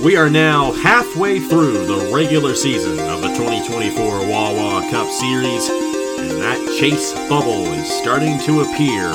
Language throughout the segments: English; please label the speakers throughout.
Speaker 1: We are now halfway through the regular season of the 2024 Wawa Cup Series, and that chase bubble is starting to appear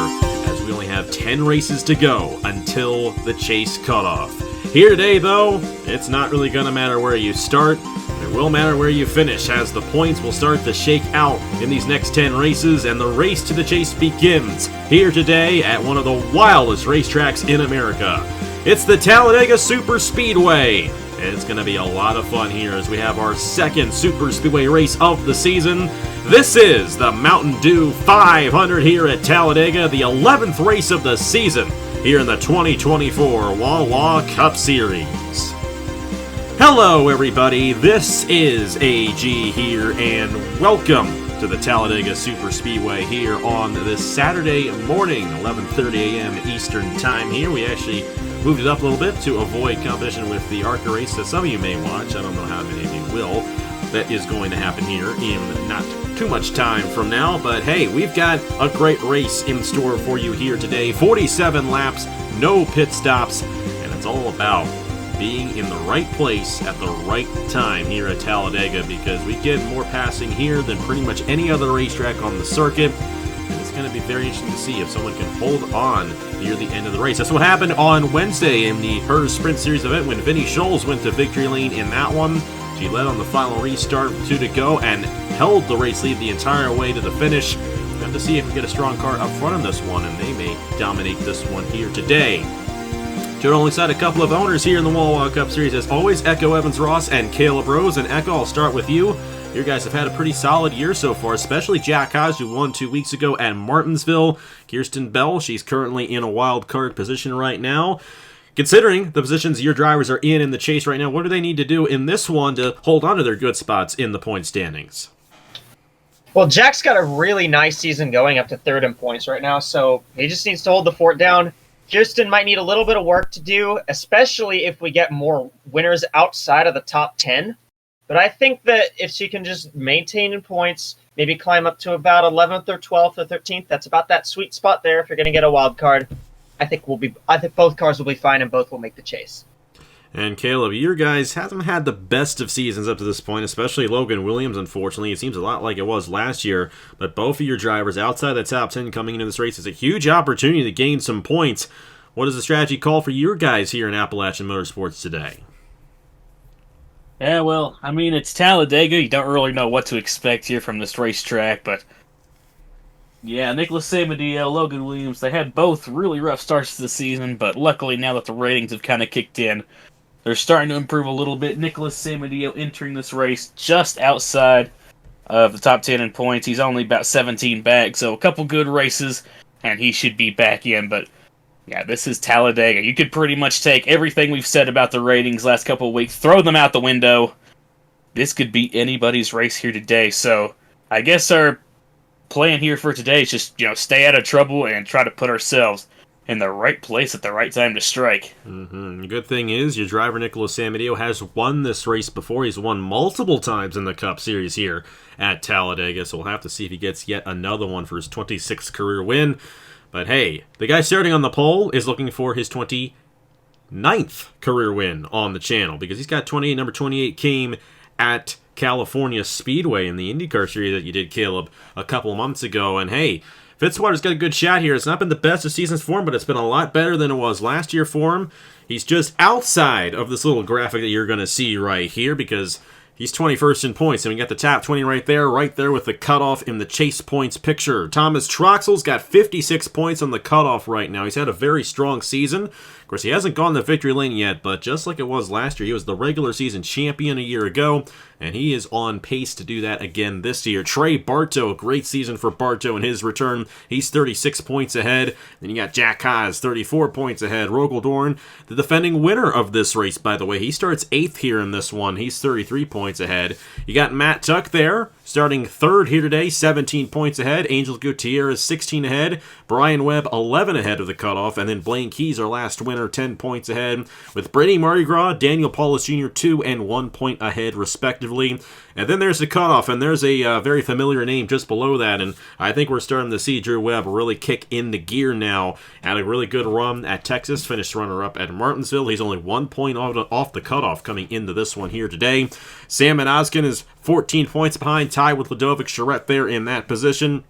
Speaker 1: as we only have 10 races to go until the chase cutoff. Here today, though, it's not really going to matter where you start. It will matter where you finish, as the points will start to shake out in these next 10 races, and the race to the chase begins here today at one of the wildest racetracks in America. It's the Talladega Superspeedway, and it's going to be a lot of fun here as we have our second Superspeedway race of the season. This is the Mtn Dew 500 here at Talladega, the 11th race of the season here in the 2024 Wawa Cup Series. Hello everybody, this is AG here, and welcome to the Talladega Superspeedway here on this Saturday morning, 11:30 a.m. Eastern Time here. We actually moved it up a little bit to avoid competition with the ARCA race that some of you may watch. I don't know how many of you will. That is going to happen here in not too much time from now. But hey, we've got a great race in store for you here today. 47 laps, no pit stops, and it's all about being in the right place at the right time here at Talladega, because we get more passing here than pretty much any other racetrack on the circuit. And it's going to be very interesting to see if someone can hold on near the end of the race. That's what happened on Wednesday in the HERS Sprint Series event when Vinny Scholes went to victory lane in that one. She led on the final restart, 2 to go, and held the race lead the entire way to the finish. We'll have to see if we get a strong car up front in this one, and they may dominate this one here today. Joined alongside a couple of owners here in the Wawa Cup Series, as always, Echo Evans-Ross and Caleb Rose. And Echo, I'll start with you. You guys have had a pretty solid year so far, especially Jack Haas, who won 2 weeks ago at Martinsville. Kirsten Bell, she's currently in a wild card position right now. Considering the positions your drivers are in the chase right now, what do they need to do in this one to hold on to their good spots in the point standings?
Speaker 2: Well, Jack's got a really nice season going up to third in points right now, so he just needs to hold the fort down. Kirsten might need a little bit of work to do, especially if we get more winners outside of the top 10. But I think that if she can just maintain in points, maybe climb up to about 11th or 12th or 13th, that's about that sweet spot there if you're going to get a wild card. I think both cars will be fine and both will make the chase.
Speaker 1: And Caleb, your guys haven't had the best of seasons up to this point, especially Logan Williams, unfortunately. It seems a lot like it was last year, but both of your drivers outside the top 10 coming into this race is a huge opportunity to gain some points. What does the strategy call for your guys here in Appalachian Motorsports today?
Speaker 3: Yeah, well, I mean, it's Talladega. You don't really know what to expect here from this racetrack, but yeah, Nicholas Samadillo, Logan Williams, they had both really rough starts to the season, but luckily now that the ratings have kind of kicked in, they're starting to improve a little bit. Nicholas Samadillo entering this race just outside of the top 10 in points. He's only about 17 back, so a couple good races, and he should be back in. But yeah, this is Talladega. You could pretty much take everything we've said about the ratings last couple of weeks, throw them out the window. This could be anybody's race here today. So I guess our plan here for today is just, stay out of trouble and try to put ourselves in the right place at the right time to strike.
Speaker 1: The good thing is your driver, Nicholas Samadillo, has won this race before. He's won multiple times in the Cup Series here at Talladega, so we'll have to see if he gets yet another one for his 26th career win. But hey, the guy starting on the pole is looking for his 29th career win on the channel, because he's got number 28 came at California Speedway in the IndyCar series that you did, Caleb, a couple of months ago. And hey, Fitzwater's got a good shot here. It's not been the best of seasons for him, but it's been a lot better than it was last year for him. He's just outside of this little graphic that you're going to see right here, because he's 21st in points, and we got the top 20 right there with the cutoff in the chase points picture. Thomas Troxell's got 56 points on the cutoff right now. He's had a very strong season. Of course, he hasn't gone the victory lane yet, but just like it was last year, he was the regular season champion a year ago, and he is on pace to do that again this year. Trey Bartow, a great season for Bartow in his return. He's 36 points ahead. Then you got Jack Haas, 34 points ahead. Rogel Dorn, the defending winner of this race, by the way. He starts 8th here in this one. He's 33 points ahead. You got Matt Tuck there, Starting third here today, 17 points ahead. Angel Gutierrez 16 ahead. Brian Webb 11 ahead of the cutoff. And then Blaine Keys, our last winner, 10 points ahead. With Brady Mardi Gras, Daniel Paulus Jr. 2 and 1 point ahead, respectively. And then there's the cutoff, and there's a very familiar name just below that. And I think we're starting to see Drew Webb really kick into gear now. Had a really good run at Texas, finished runner-up at Martinsville. He's only 1 point off the cutoff coming into this one here today. Sam Oskin is 14 points behind, tied with Ludovic Charette there in that position.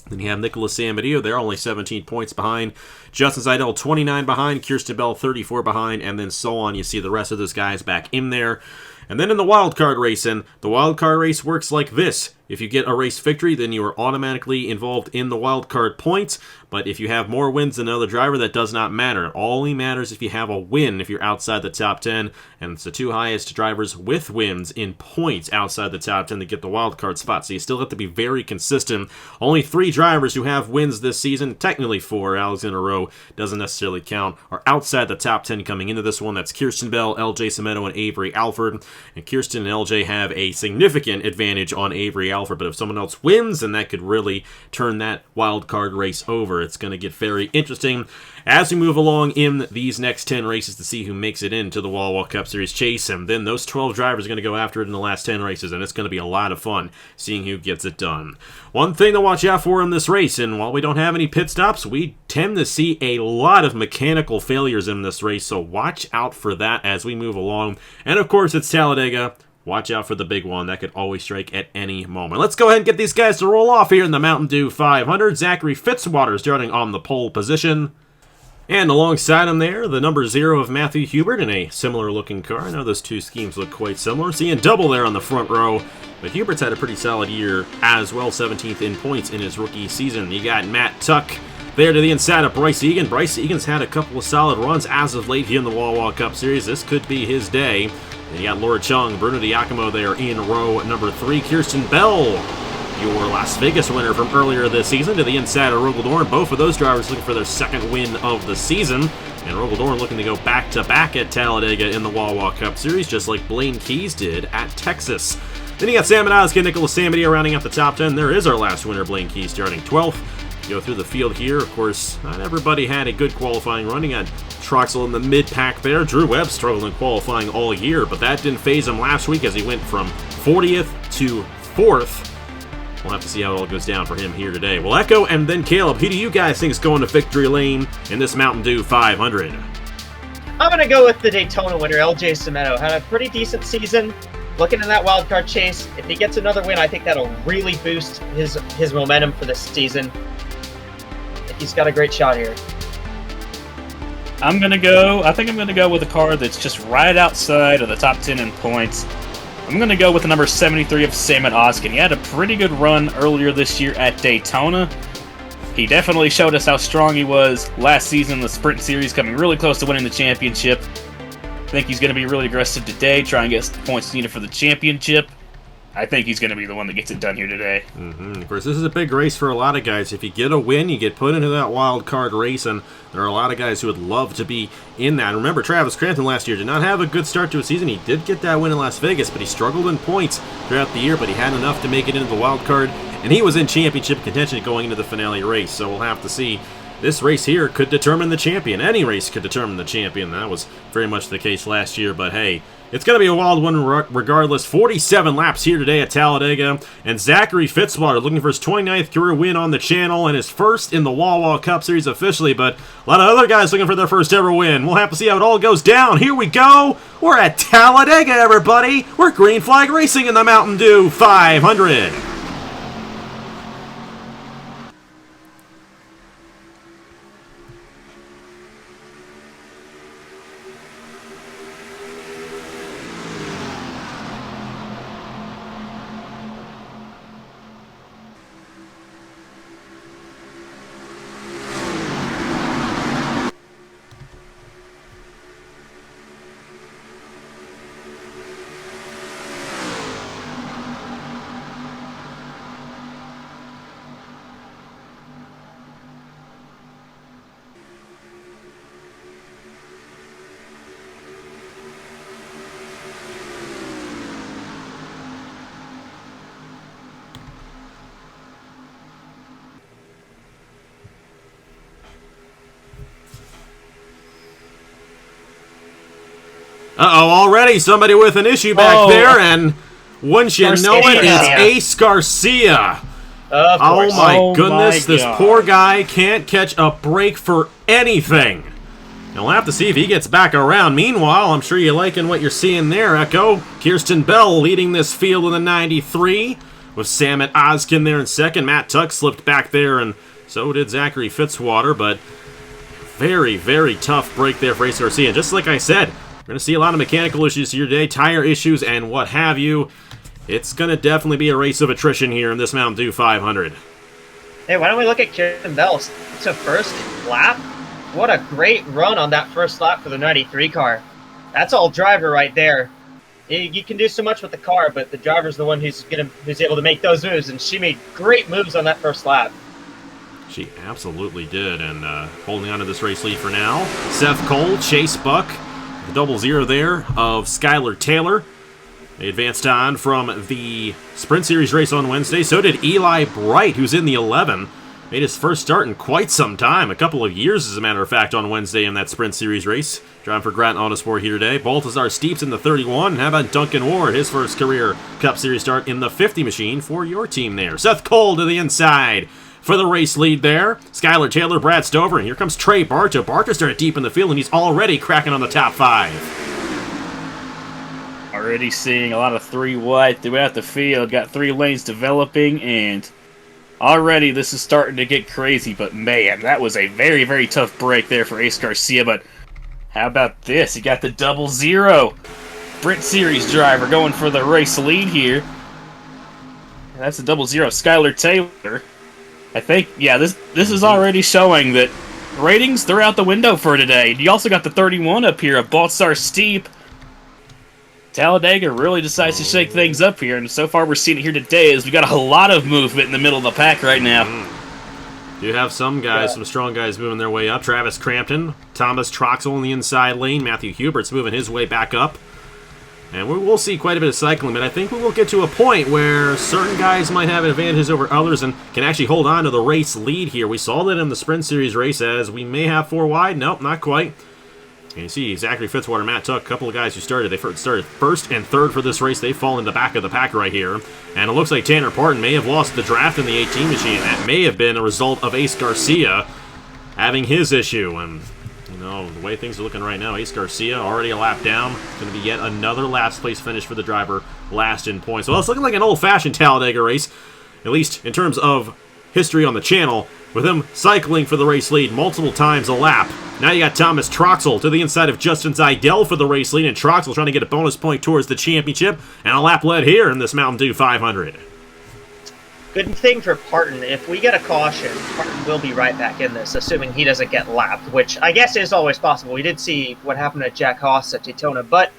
Speaker 1: Then you have Nicholas Samadillo. They're only 17 points behind. Justin Seidel, 29 behind. Kirsten Bell, 34 behind. And then so on. You see the rest of those guys back in there. And then in the wild card race, and the wild card race works like this. If you get a race victory, then you are automatically involved in the wild card points. But if you have more wins than another driver, that does not matter. It only matters if you have a win, if you're outside the top 10. And it's the two highest drivers with wins in points outside the top 10 to get the wild card spot. So you still have to be very consistent. Only 3 drivers who have wins this season, technically 4, Alexander Rowe doesn't necessarily count, are outside the top 10 coming into this one. That's Kirsten Bell, LJ Semedo, and Avery Alford. And Kirsten and LJ have a significant advantage on Avery Alford. But if someone else wins, then that could really turn that wild card race over. It's going to get very interesting as we move along in these next 10 races to see who makes it into the Wawa Cup Series chase. And then those 12 drivers are going to go after it in the last 10 races, and it's going to be a lot of fun seeing who gets it done. One thing to watch out for in this race, and while we don't have any pit stops, we tend to see a lot of mechanical failures in this race, so watch out for that as we move along. And of course, it's Talladega. Watch out for the big one. That could always strike at any moment. Let's go ahead and get these guys to roll off here in the Mountain Dew 500. Zachary Fitzwater starting on the pole position. And alongside him there, the number 0 of Matthew Hubert in a similar looking car. I know those two schemes look quite similar. Seeing double there on the front row. But Hubert's had a pretty solid year as well, 17th in points in his rookie season. You got Matt Tuck there to the inside of Bryce Egan. Bryce Egan's had a couple of solid runs as of late here in the Wawa Cup Series. This could be his day. And you got Laura Chung, Bruno Diacomo there in row number 3. Kirsten Bell, your Las Vegas winner from earlier this season, to the inside of Rogel Dorn. Both of those drivers looking for their second win of the season. And Rogel Dorn looking to go back-to-back at Talladega in the Wawa Cup Series, just like Blaine Keys did at Texas. Then you got Sam Oskin, Nicholas Samadillo rounding out the top 10. There is our last winner, Blaine Keys, starting 12th. Go through the field here. Of course, not everybody had a good qualifying run. You got Troxel in the mid-pack there. Drew Webb struggled in qualifying all year, but that didn't phase him last week as he went from 40th to 4th. We'll have to see how it all goes down for him here today. Well, Echo and then Caleb, who do you guys think is going to victory lane in this Mountain Dew 500?
Speaker 2: I'm going to go with the Daytona winner, LJ Semedo. Had a pretty decent season. Looking in that wild card chase, if he gets another win, I think that'll really boost his momentum for this season. He's got a great shot here.
Speaker 3: I think I'm gonna go with a car that's just right outside of the top 10 in points. I'm gonna go with the number 73 of Sam Oskin. He had a pretty good run earlier this year at Daytona. He definitely showed us how strong he was last season in the Sprint Series, coming really close to winning the championship. I think he's gonna be really aggressive today, try and get the points needed for the championship. I think he's going to be the one that gets it done here today.
Speaker 1: Of course, this is a big race for a lot of guys. If you get a win, you get put into that wild card race, and there are a lot of guys who would love to be in that. Remember, Travis Crampton last year did not have a good start to a season. He did get that win in Las Vegas, but he struggled in points throughout the year, but he had enough to make it into the wild card, and he was in championship contention going into the finale race, so we'll have to see. This race here could determine the champion. Any race could determine the champion. That was very much the case last year, but hey, it's going to be a wild one regardless. 47 laps here today at Talladega, and Zachary Fitzwater looking for his 29th career win on the channel and his first in the Wawa Cup Series officially, but a lot of other guys looking for their first ever win. We'll have to see how it all goes down. Here we go. We're at Talladega, everybody. We're green flag racing in the Mountain Dew 500. Uh-oh, already somebody with an issue back there, and wouldn't you know it, it's Ace Garcia. Oh my goodness, this poor guy can't catch a break for anything. And we'll have to see if he gets back around. Meanwhile, I'm sure you're liking what you're seeing there, Echo. Kirsten Bell leading this field in the 93, with Sam at Oskin there in second. Matt Tuck slipped back there, and so did Zachary Fitzwater, but very, very tough break there for Ace Garcia. And just like I said, we're going to see a lot of mechanical issues here today, tire issues, and what have you. It's going to definitely be a race of attrition here in this Mtn Dew 500.
Speaker 2: Hey, why don't we look at Kirsten Bell? So first lap, what a great run on that first lap for the 93 car. That's all driver right there. You can do so much with the car, but the driver's the one who's able to make those moves, and she made great moves on that first lap.
Speaker 1: She absolutely did, and holding on to this race lead for now. Seth Cole, Chase Buck, the 0-0 there of Skylar Taylor. They advanced on from the Sprint Series race on Wednesday. So did Eli Bright, who's in the 11. Made his first start in quite some time, a couple of years as a matter of fact, on Wednesday in that Sprint Series race. Driving for Grattan Autosport here today. Baltazar Steeps in the 31. How about Duncan Ward, his first career Cup Series start in the 50 machine for your team there. Seth Cole to the inside for the race lead there. Skylar Taylor, Brad Stover, and here comes Trey Barta. Barta started deep in the field, and he's already cracking on the top 5.
Speaker 3: Already seeing a lot of 3 wide throughout the field. Got 3 lanes developing, and already this is starting to get crazy. But man, that was a very, very tough break there for Ace Garcia. But how about this? He got the 0-0. Sprint Series driver going for the race lead here. And that's the 0-0. Skylar Taylor. I think, yeah, this is already showing that ratings, they're out the window for today. You also got the 31 up here of Baltzar Steep. Talladega really decides to shake things up here, and so far we're seeing it here today as we got a lot of movement in the middle of the pack right now.
Speaker 1: You have some guys, some strong guys moving their way up. Travis Crampton, Thomas Troxel in the inside lane, Matthew Hubert's moving his way back up. And we'll see quite a bit of cycling, but I think we will get to a point where certain guys might have advantages over others and can actually hold on to the race lead here. We saw that in the Sprint Series race as we may have 4 wide. Nope, not quite. And you see Zachary Fitzwater, Matt Tuck, a couple of guys who started first and third for this race. They fall in the back of the pack right here. And it looks like Tanner Parton may have lost the draft in the 18 machine. That may have been a result of Ace Garcia having his issue. And, you know, the way things are looking right now, Ace Garcia already a lap down. It's going to be yet another last place finish for the driver, last in points. Well, it's looking like an old-fashioned Talladega race, at least in terms of history on the channel, with him cycling for the race lead multiple times a lap. Now you got Thomas Troxel to the inside of Justin Zidell for the race lead, and Troxel trying to get a bonus point towards the championship, and a lap led here in this Mtn Dew 500.
Speaker 2: Good thing for Parton. If we get a caution, Parton will be right back in this, assuming he doesn't get lapped, which I guess is always possible. We did see what happened to Jack Haas at Daytona, but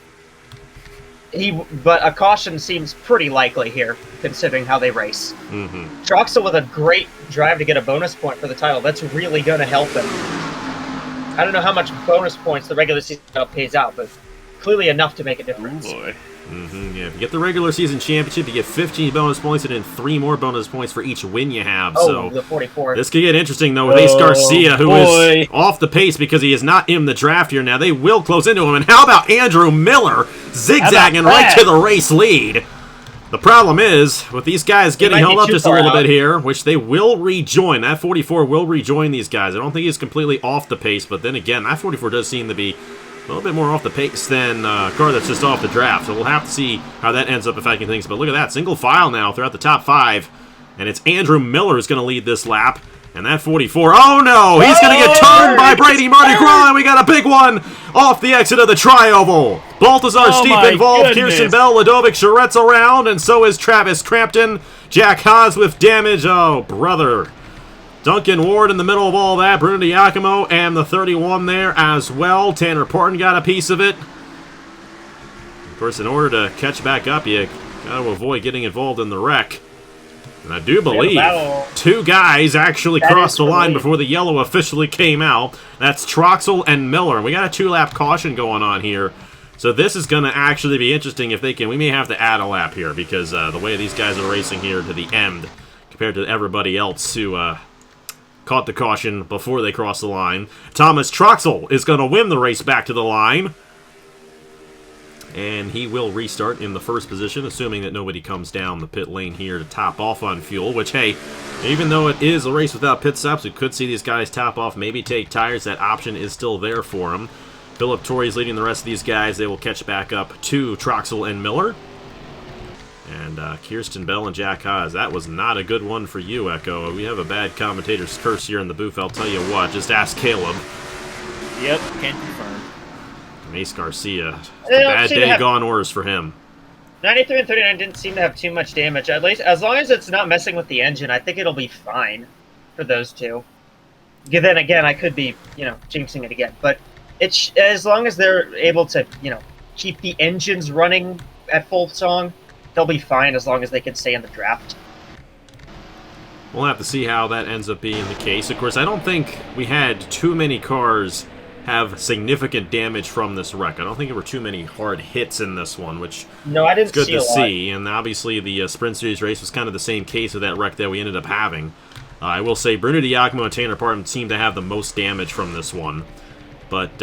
Speaker 2: a caution seems pretty likely here, considering how they race. Troxel with a great drive to get a bonus point for the title. That's really going to help him. I don't know how much bonus points the regular season pays out, but clearly enough to make a difference.
Speaker 3: Oh boy.
Speaker 1: Yeah, if you get the regular season championship, you get 15 bonus points and then 3 more bonus points for each win you have.
Speaker 2: Oh, the 44.
Speaker 1: This could get interesting, though, with Ace Garcia, who is off the pace because he is not in the draft here now. They will close into him. And how about Andrew Miller zigzagging right to the race lead? The problem is, with these guys getting held up just a little bit here, which they will rejoin. That 44 will rejoin these guys. I don't think he's completely off the pace, but then again, that 44 does seem to be a little bit more off the pace than a car that's just off the draft. So we'll have to see how that ends up affecting things. But look at that, single file now throughout the top 5. And it's Andrew Miller who's going to lead this lap. And that 44, oh no, he's going to get turned by Brady Marty Craw, and we got a big one off the exit of the tri-oval. Baltazar Steep involved, Kirsten Bell, Ladovic Charetz around, and so is Travis Crampton. Jack Haas with damage, oh brother. Duncan Ward in the middle of all that, Bruno Diacomo, and the 31 there as well. Tanner Parton got a piece of it. Of course, in order to catch back up, you got to avoid getting involved in the wreck. And I do believe 2 guys actually crossed the line before the yellow officially came out. That's Troxel and Miller. We got a 2-lap caution going on here. So this is going to actually be interesting if they can. We may have to add a lap here because the way these guys are racing here to the end compared to everybody else who caught the caution before they crossed the line. Thomas Troxel is going to win the race back to the line. and he will restart in the first position, assuming that nobody comes down the pit lane here to top off on fuel, which, hey, even though it is a race without pit stops, we could see these guys top off, maybe take tires. That option is still there for them. Philip Torrey's leading the rest of these guys. They will catch back up to Troxel and Miller. And Kirsten Bell and Jack Haas. That was not a good one for you, Echo. We have a bad commentator's curse here in the booth, I'll tell you what. Just ask Caleb.
Speaker 3: Yep, can confirm.
Speaker 1: And Ace Garcia. A bad day gone worse for him.
Speaker 2: 93 and 39 didn't seem to have too much damage. At least, as long as it's not messing with the engine, I think it'll be fine for those two. Then again, I could be, jinxing it again. But it's as long as they're able to, keep the engines running at full song, they'll be fine as long as they can stay in the draft.
Speaker 1: We'll have to see how that ends up being the case. Of course, I don't think we had too many cars have significant damage from this wreck. I don't think there were too many hard hits in this one, which
Speaker 2: I didn't
Speaker 1: is good to see. And obviously, the Sprint Series race was kind of the same case of that wreck that we ended up having. I will say Bruno Diacomo and Tanner Parton seemed to have the most damage from this one. But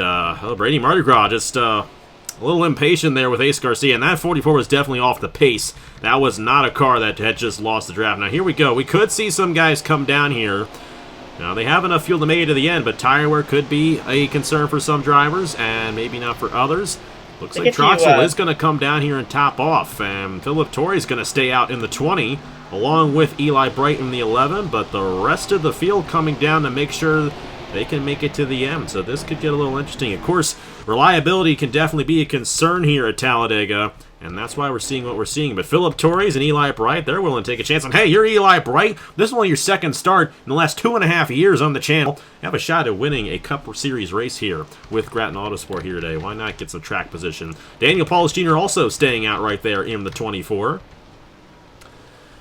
Speaker 1: Brady Mardi Gras just a little impatient there with Ace Garcia, and that 44 was definitely off the pace. That was not a car that had just lost the draft. Now, here we go. We could see some guys come down here. Now, they have enough fuel to make it to the end, but tire wear could be a concern for some drivers, and maybe not for others. Looks like Troxel is going to come down here and top off, and Philip Torrey's going to stay out in the 20, along with Eli Bright in the 11, but the rest of the field coming down to make sure they can make it to the end, so this could get a little interesting. Of course, reliability can definitely be a concern here at Talladega, and that's why we're seeing what we're seeing. But Philip Torres and Eli Bright, they're willing to take a chance. And hey, you're Eli Bright. This is only your second start in the last 2.5 years on the channel. You have a shot at winning a Cup Series race here with Grattan Autosport here today. Why not get some track position? Daniel Paulus Jr. also staying out right there in the 24.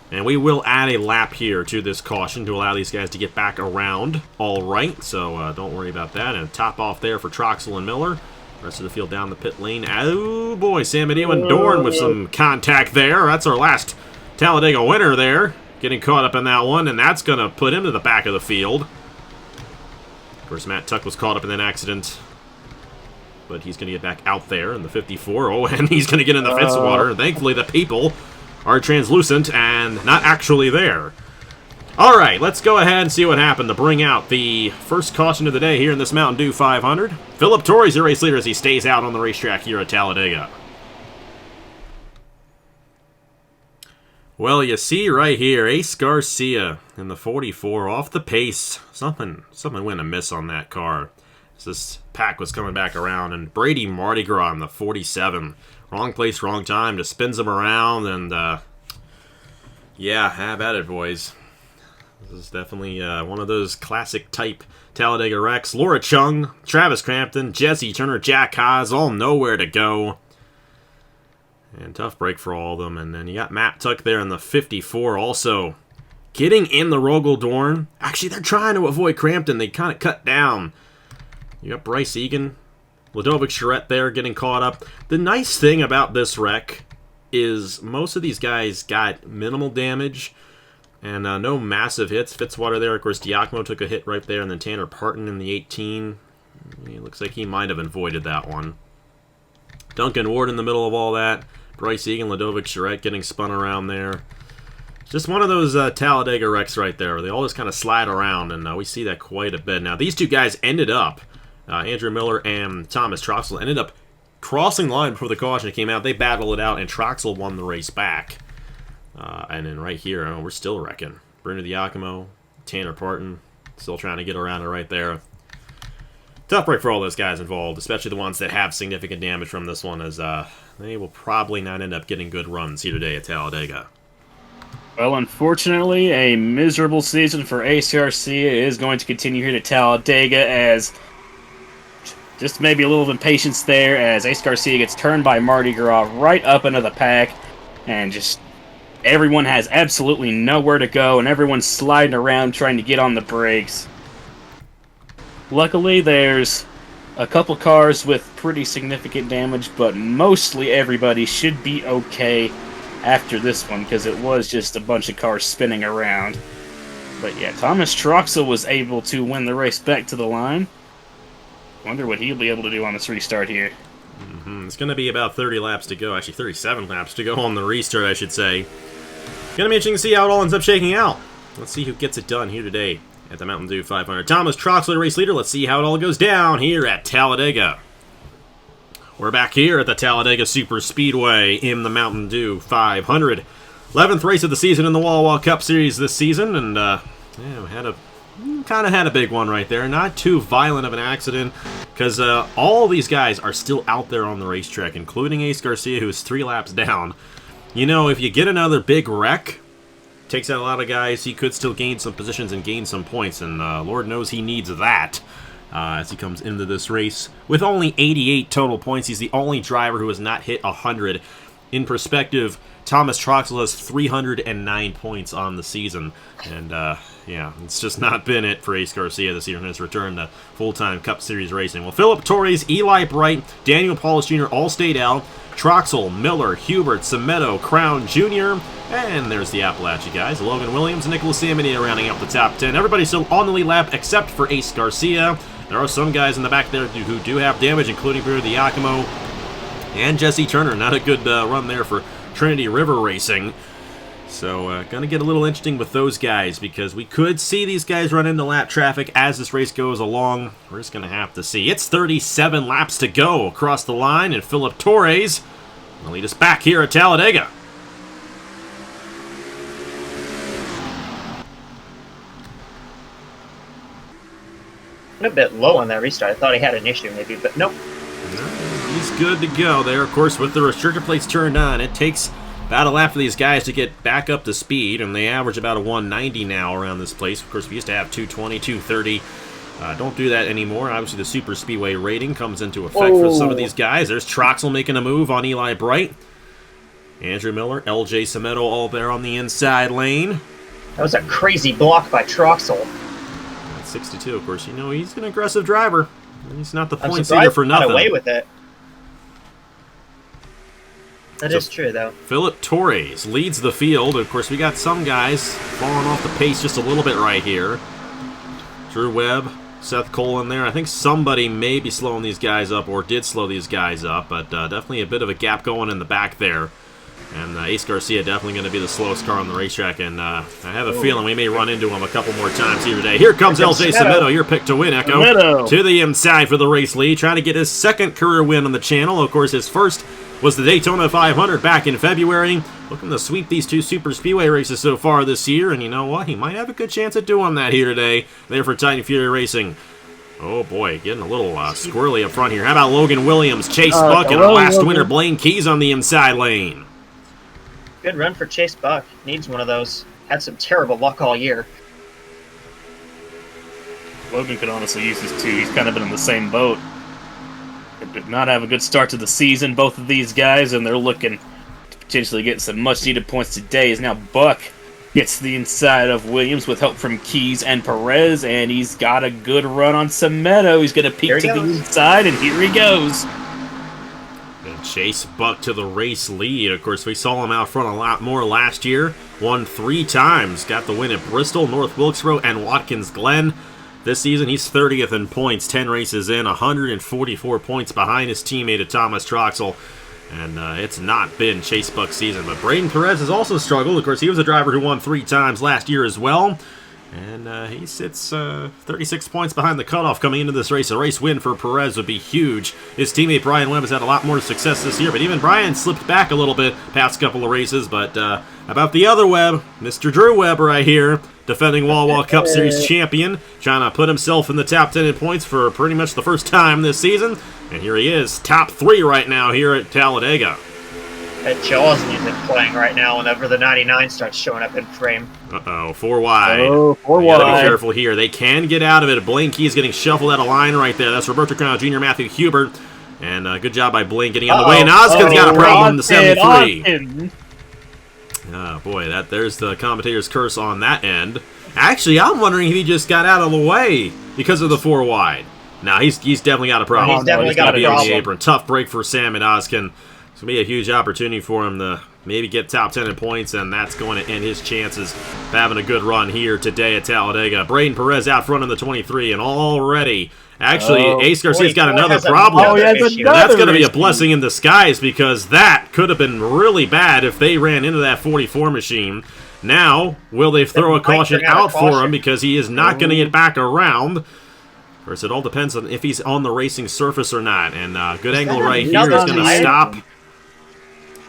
Speaker 1: And we will add a lap here to this caution to allow these guys to get back around all right. So don't worry about that. And top off there for Troxel and Miller. Rest of the field down the pit lane. Oh boy, Sam Medeo and Dorn with some contact there. That's our last Talladega winner there. Getting caught up in that one, and that's going to put him to the back of the field. Of course, Matt Tuck was caught up in that accident. But he's going to get back out there in the 54. Oh, and he's going to get in the Fitzwater. Thankfully, the people are translucent and not actually there. All right, let's go ahead and see what happened to bring out the first caution of the day here in this Mountain Dew 500. Philip Torrey's your race leader as he stays out on the racetrack here at Talladega. Well, you see right here, Ace Garcia in the 44 off the pace. Something went amiss on that car. This pack was coming back around, and Brady Mardi Gras in the 47. Wrong place, wrong time. Just spins him around, and yeah, have at it, boys. This is definitely one of those classic type Talladega wrecks. Laura Chung, Travis Crampton, Jesse Turner, Jack Haas, all nowhere to go. And tough break for all of them. And then you got Matt Tuck there in the 54 also getting in the Rogel Dorn. Actually, they're trying to avoid Crampton. They kind of cut down. You got Bryce Egan, Ludovic Charette there getting caught up. The nice thing about this wreck is most of these guys got minimal damage. And no massive hits. Fitzwater there, of course, Diacomo took a hit right there, and then Tanner Parton in the 18. It looks like he might have avoided that one. Duncan Ward in the middle of all that. Bryce Egan, Ludovic Charette getting spun around there. Just one of those Talladega wrecks right there, where they all just kind of slide around, and we see that quite a bit. Now, these two guys ended up, Andrew Miller and Thomas Troxel, ended up crossing the line before the caution came out. They battled it out, and Troxel won the race back. And then right here, we're still wrecking. Bruno Diacomo, Tanner Parton, still trying to get around it right there. Tough break for all those guys involved, especially the ones that have significant damage from this one, as they will probably not end up getting good runs here today at Talladega.
Speaker 3: Well, unfortunately, a miserable season for Ace Garcia is going to continue here to Talladega, as just maybe a little impatience there, as Ace Garcia gets turned by Mardi Gras right up into the pack, and just everyone has absolutely nowhere to go, and everyone's sliding around trying to get on the brakes. Luckily, there's a couple cars with pretty significant damage, but mostly everybody should be okay after this one, because it was just a bunch of cars spinning around. But yeah, Thomas Troxel was able to win the race back to the line. Wonder what he'll be able to do on this restart here.
Speaker 1: It's going to be about 30 laps to go. Actually, 37 laps to go on the restart, I should say. Going to be interesting to see how it all ends up shaking out. Let's see who gets it done here today at the Mtn Dew 500. Thomas Troxler, race leader. Let's see how it all goes down here at Talladega. We're back here at the Talladega Superspeedway in the Mtn Dew 500. 11th race of the season in the Wawa Cup Series this season, and yeah, we kind of had a big one right there. Not too violent of an accident, because all these guys are still out there on the racetrack, including Ace Garcia, who is 3 laps down. You know, if you get another big wreck, takes out a lot of guys, he could still gain some positions and gain some points, and Lord knows he needs that as he comes into this race. With only 88 total points, he's the only driver who has not hit 100. In perspective, Thomas Troxel has 309 points on the season, and yeah, it's just not been it for Ace Garcia this year in his return to full-time Cup Series racing. Well, Philip Torres, Eli Bright, Daniel Paulus Jr. all stayed out. Troxel, Miller, Hubert, Semedo, Crown Jr., and there's the Appalachia guys. Logan Williams, Nicholas Amanita rounding out the top 10. Everybody still on the lead lap except for Ace Garcia. There are some guys in the back there who do have damage, including Bruno Diacomo and Jesse Turner. Not a good run there for Trinity River Racing. So, gonna get a little interesting with those guys, because we could see these guys run into lap traffic as this race goes along. We're just gonna have to see. It's 37 laps to go across the line, and Philip Torres will lead us back here at Talladega.
Speaker 2: A bit low on that restart. I thought he had an issue maybe, but nope.
Speaker 1: He's good to go there. Of course, with the restrictor plates turned on, it takes about a lap for these guys to get back up to speed, and they average about a 190 now around this place. Of course, we used to have 220, 230. Don't do that anymore. Obviously, the super speedway rating comes into effect for some of these guys. There's Troxel making a move on Eli Bright. Andrew Miller, LJ Semedo all there on the inside lane.
Speaker 2: That was a crazy block by Troxel.
Speaker 1: At 62, of course, you know, he's an aggressive driver. He's not the
Speaker 2: I'm
Speaker 1: points
Speaker 2: surprised
Speaker 1: leader for
Speaker 2: he got
Speaker 1: nothing.
Speaker 2: away with it. That is true, though.
Speaker 1: Philip Torres leads the field. Of course, we got some guys falling off the pace just a little bit right here. Drew Webb, Seth Cole in there. I think somebody may be slowing these guys up, or did slow these guys up, but definitely a bit of a gap going in the back there. And Ace Garcia definitely going to be the slowest car on the racetrack, and I have a feeling we may run into him a couple more times here today. Here comes LJ Semedo, your pick to win, Echo.
Speaker 3: Semedo.
Speaker 1: To the inside for the race lead, trying to get his second career win on the channel. Of course, his first was the Daytona 500 back in February. Looking to sweep these 2 super speedway races so far this year, and you know what? He might have a good chance at doing that here today. There for Titan Fury Racing. Oh boy, getting a little squirrely up front here. How about Logan Williams, Chase Buck, and our last winner, Blaine Keys on the inside lane.
Speaker 2: Good run for Chase Buck. Needs one of those. Had some terrible luck all year.
Speaker 3: Logan could honestly use this too. He's kind of been in the same boat. Did not have a good start to the season, both of these guys, and they're looking to potentially get some much-needed points today. As now Buck gets to the inside of Williams with help from Keys and Perez, and he's got a good run on Semedo. He's going to peek to the inside, and here he goes.
Speaker 1: And Chase Buck to the race lead. Of course, we saw him out front a lot more last year. Won 3 times. Got the win at Bristol, North Wilkesboro, and Watkins Glen. This season, he's 30th in points, 10 races in, 144 points behind his teammate Thomas Troxel. And it's not been Chase Buck's season. But Braden Perez has also struggled. Of course, he was a driver who won 3 times last year as well. And he sits 36 points behind the cutoff coming into this race. A race win for Perez would be huge. His teammate Brian Webb has had a lot more success this year, but even Brian slipped back a little bit past couple of races. But about the other Webb, Mr. Drew Webb right here, defending Wawa Cup Series champion, trying to put himself in the top 10 in points for pretty much the first time this season. And here he is, top 3 right now here at Talladega.
Speaker 2: That Jaws music playing right now whenever the 99 starts showing up in frame.
Speaker 1: Uh-oh, 4 wide.
Speaker 3: Oh, 4
Speaker 1: You gotta
Speaker 3: wide.
Speaker 1: be careful here. They can get out of it. Blaine Keys getting shuffled out of line right there. That's Roberto Crown Jr., Matthew Hubert. And good job by Blaine getting on the way. And Oskin's got a problem in the 73. Oh, boy, there's the commentator's curse on that end. Actually, I'm wondering if he just got out of the way because of the 4 wide. Now he's definitely got a problem.
Speaker 2: He's definitely
Speaker 1: got to be
Speaker 2: problem.
Speaker 1: on the apron. Tough break for Sam and Oskin. It's going to be a huge opportunity for him to maybe get top 10 in points, and that's going to end his chances of having a good run here today at Talladega. Braden Perez out front in the 23, and already Actually, Ace Garcia's got
Speaker 2: 44
Speaker 1: another
Speaker 2: has
Speaker 1: problem.
Speaker 3: Oh, yeah,
Speaker 2: issue.
Speaker 1: That's going to be a
Speaker 3: issue.
Speaker 1: blessing in disguise because that could have been really bad if they ran into that 44 machine. Now, will they throw a
Speaker 2: might
Speaker 1: caution
Speaker 2: bring out a
Speaker 1: out for
Speaker 2: caution.
Speaker 1: him because he is not going to get back around? Of course, it all depends on if he's on the racing surface or not. And good angle right here.
Speaker 2: another
Speaker 1: He's going to
Speaker 2: tire?
Speaker 1: stop.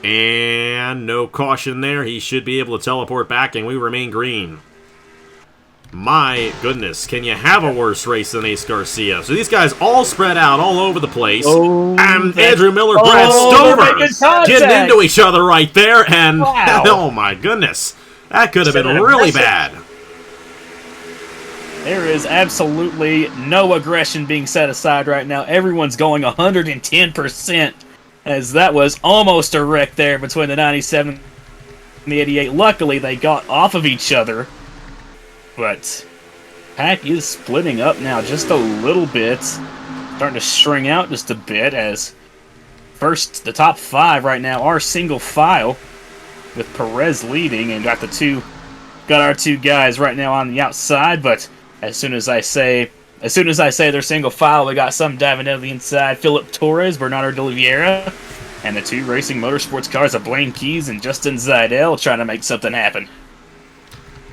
Speaker 1: And no caution there. He should be able to teleport back, and we remain green. My goodness, can you have a worse race than Ace Garcia? So these guys all spread out all over the place. And Andrew Miller, Brad Stover getting into each other right there. And oh my goodness, that could have been really bad.
Speaker 3: There is absolutely no aggression being set aside right now. Everyone's going 110%, as that was almost a wreck there between the 97 and the 88. Luckily, they got off of each other. But pack is splitting up now just a little bit. Starting to string out just a bit as first the top 5 right now are single file with Perez leading and got our two guys right now on the outside, but as soon as I say they're single file, we got some diving into the inside. Philip Torres, Bernardo de Oliveira, and the 2 racing motorsports cars of Blaine Keys and Justin Zidell trying to make something happen.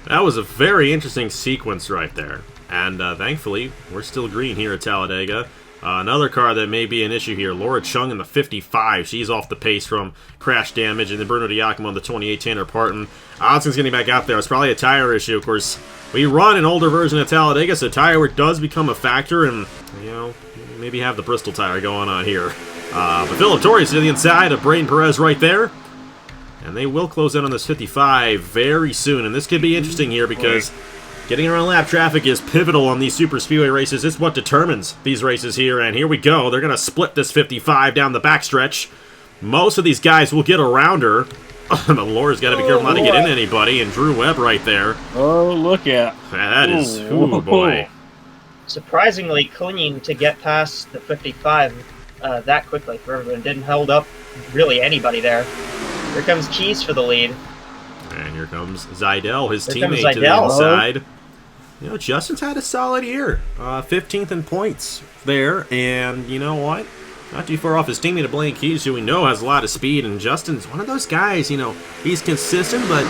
Speaker 1: That was a very interesting sequence right there. And thankfully, we're still green here at Talladega. Another car that may be an issue here, Laura Chung in the 55. She's off the pace from crash damage. And then Bruno Diacomo in the 28, Tanner Parton. Odson's getting back out there. It's probably a tire issue. Of course, we run an older version of Talladega, so tire work does become a factor. And, you know, maybe have the Bristol tire going on here. But Philip Torres to the inside of Braden Perez right there. And they will close in on this 55 very soon. And this could be interesting here because getting around lap traffic is pivotal on these super speedway races. It's what determines these races here. And here we go. They're going to split this 55 down the backstretch. Most of these guys will get around her. But Laura's got to be careful not to get into anybody. And Drew Webb right there.
Speaker 3: Oh, look at
Speaker 1: that is, oh boy.
Speaker 2: Surprisingly clean to get past the 55 that quickly for everyone. Didn't hold up really anybody there. Here comes Keys for the lead.
Speaker 1: And here comes Zidell, his
Speaker 2: Here comes
Speaker 1: teammate, to the
Speaker 2: Zidell.
Speaker 1: inside. You know, Justin's had a solid year. 15th in points there. And you know what? Not too far off his teammate, Blaine Keys, who we know has a lot of speed. And Justin's one of those guys, you know, he's consistent, but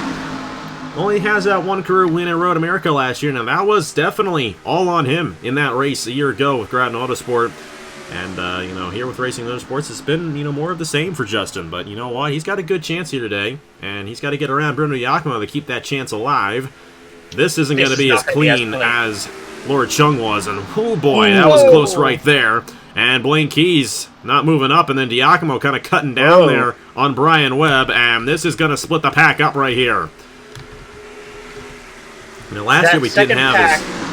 Speaker 1: only has that one career win at Road America last year. Now, that was definitely all on him in that race a year ago with Groton Autosport. And, you know, here with Racing Motorsports, it's been, you know, more of the same for Justin. But you know what? He's got a good chance here today. And he's got to get around Bruno Giacomo to keep that chance alive. This isn't going to be as clean as Laura Chung was. And, oh boy, that was close right there. And Blaine Keys not moving up. And then Giacomo kind of cutting down there on Brian Webb. And this is going to split the pack up right here. Now, last year we didn't have this.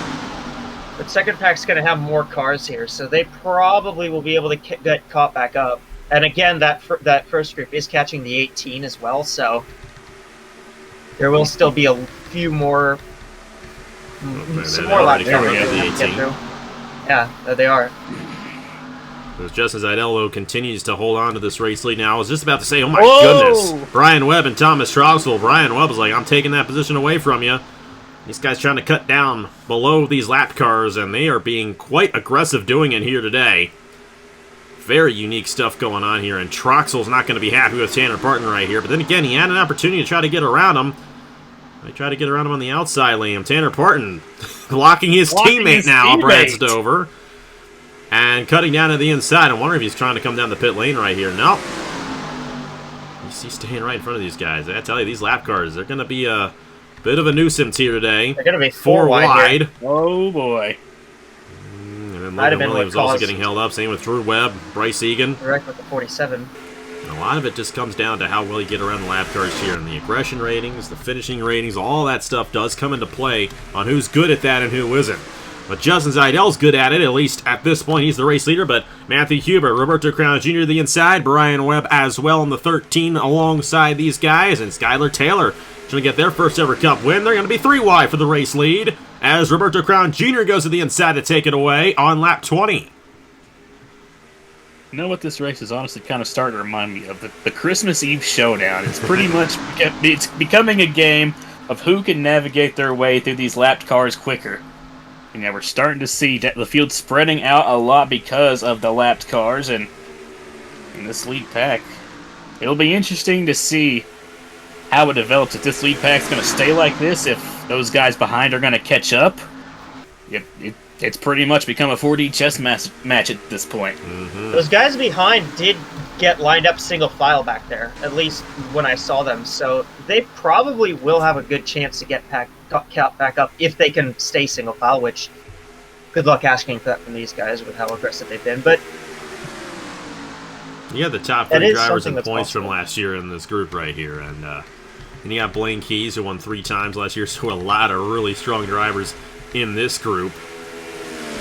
Speaker 2: The second pack's going to have more cars here, so they probably will be able to get caught back up. And again, that first group is catching the 18 as well, so there will still be a few more, some more laps
Speaker 1: to get
Speaker 2: through. Yeah, there they are.
Speaker 1: As Justin Zidell continues to hold on to this race lead now. I was just about to say, oh my goodness, Brian Webb and Thomas Troxel. Brian Webb was like, I'm taking that position away from you. These guys trying to cut down below these lap cars, and they are being quite aggressive doing it here today. Very unique stuff going on here, and Troxel's not going to be happy with Tanner Parton right here. But then again, he had an opportunity to try to get around him. They try to get around him on the outside, Liam. Tanner Parton blocking his teammate now, Brad Stover. And cutting down to the inside. I wonder if he's trying to come down the pit lane right here. Nope. He's staying right in front of these guys. I tell you, these lap cars, they're going to be a bit of a nuisance here today.
Speaker 2: They're going to be four wide.
Speaker 3: Oh, boy.
Speaker 1: And then Logan Williams also getting held up. Same with Drew Webb, Bryce Egan.
Speaker 2: Direct with the 47.
Speaker 1: And a lot of it just comes down to how well you get around the lap cars here. And the aggression ratings, the finishing ratings, all that stuff does come into play on who's good at that and who isn't. But Justin Zidell's good at it, at least at this point. He's the race leader, but Matthew Huber, Roberto Crown Jr. to the inside, Brian Webb as well in the 13 alongside these guys, and Skylar Taylor trying to get their first ever Cup win. They're going to be 3 wide for the race lead as Roberto Crown Jr. goes to the inside to take it away on lap 20.
Speaker 3: You know what this race is honestly kind of starting to remind me of? The Christmas Eve showdown. It's pretty much it's becoming a game of who can navigate their way through these lapped cars quicker. we're starting to see the field spreading out a lot because of the lapped cars and in this lead pack. It'll be interesting to see how it develops. If this lead pack's going to stay like this, if those guys behind are going to catch up, it's pretty much become a 4D chess match at this point.
Speaker 2: Those guys behind did get lined up single file back there, at least when I saw them. So they probably will have a good chance to get back up if they can stay single file, which good luck asking for that from these guys with how aggressive they've been. But
Speaker 1: you got the top 3 drivers in points from last year in this group right here. And you got Blaine Keys, who won 3 times last year, so a lot of really strong drivers in this group.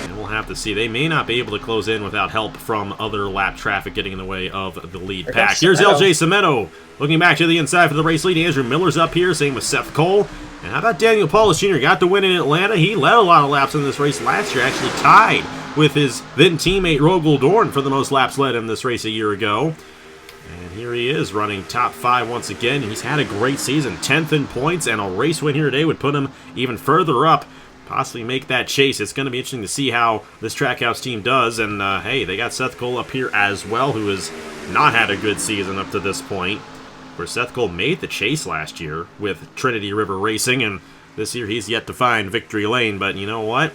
Speaker 1: And we'll have to see. They may not be able to close in without help from other lap traffic getting in the way of the lead pack. Here's LJ Cimento looking back to the inside for the race lead. Andrew Miller's up here, same with Seth Cole. And how about Daniel Paulus Jr.? Got the win in Atlanta. He led a lot of laps in this race last year, actually tied with his then teammate Rogel Dorn for the most laps led in this race a year ago. And here he is running top 5 once again. He's had a great season, 10th in points, and a race win here today would put him even further up, possibly make that chase. It's going to be interesting to see how this Trackhouse team does. And hey, they got Seth Cole up here as well, who has not had a good season up to this point. Where Seth Cole made the chase last year with Trinity River Racing, and this year he's yet to find victory lane. But you know what?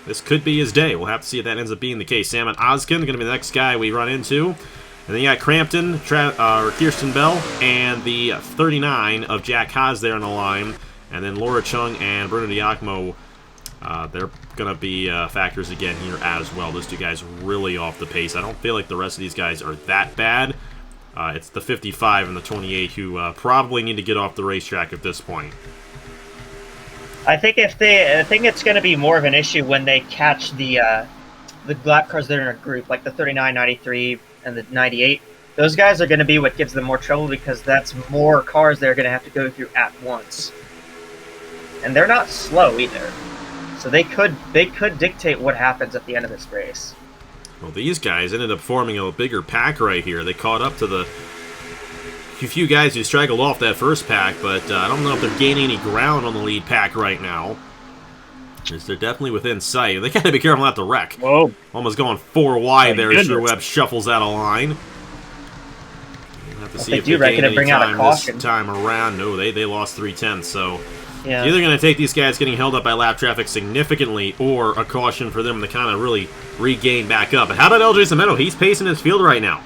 Speaker 1: This could be his day. We'll have to see if that ends up being the case. Salmon Oskin going to be the next guy we run into. And then you got Crampton, Kirsten Bell, and the 39 of Jack Haas there on the line. And then Laura Chung and Bruno Diacmo, they're going to be factors again here as well. Those 2 guys really off the pace. I don't feel like the rest of these guys are that bad. It's the 55 and the 28 who probably need to get off the racetrack at this point.
Speaker 2: I think it's going to be more of an issue when they catch the lap cars that are in a group, like the 39, 93, and the 98. Those guys are going to be what gives them more trouble because that's more cars they're going to have to go through at once. And they're not slow either. So they could dictate what happens at the end of this race.
Speaker 1: Well, these guys ended up forming a bigger pack right here. They caught up to the few guys who straggled off that first pack, but I don't know if they're gaining any ground on the lead pack right now. Because they're definitely within sight. They got to be careful not to wreck.
Speaker 3: Whoa.
Speaker 1: Almost going 4 wide there as
Speaker 3: goodness.
Speaker 1: Webb shuffles out of line. We'll have to see if
Speaker 2: they do
Speaker 1: they gain
Speaker 2: reckon to
Speaker 1: any
Speaker 2: bring out a
Speaker 1: time
Speaker 2: caution.
Speaker 1: this time around. No, they lost 3/10, so
Speaker 2: Yeah.
Speaker 1: either going to take these guys getting held up by lap traffic significantly or a caution for them to kind of really regain back up. But how about LJ Cimento? He's pacing his field right now.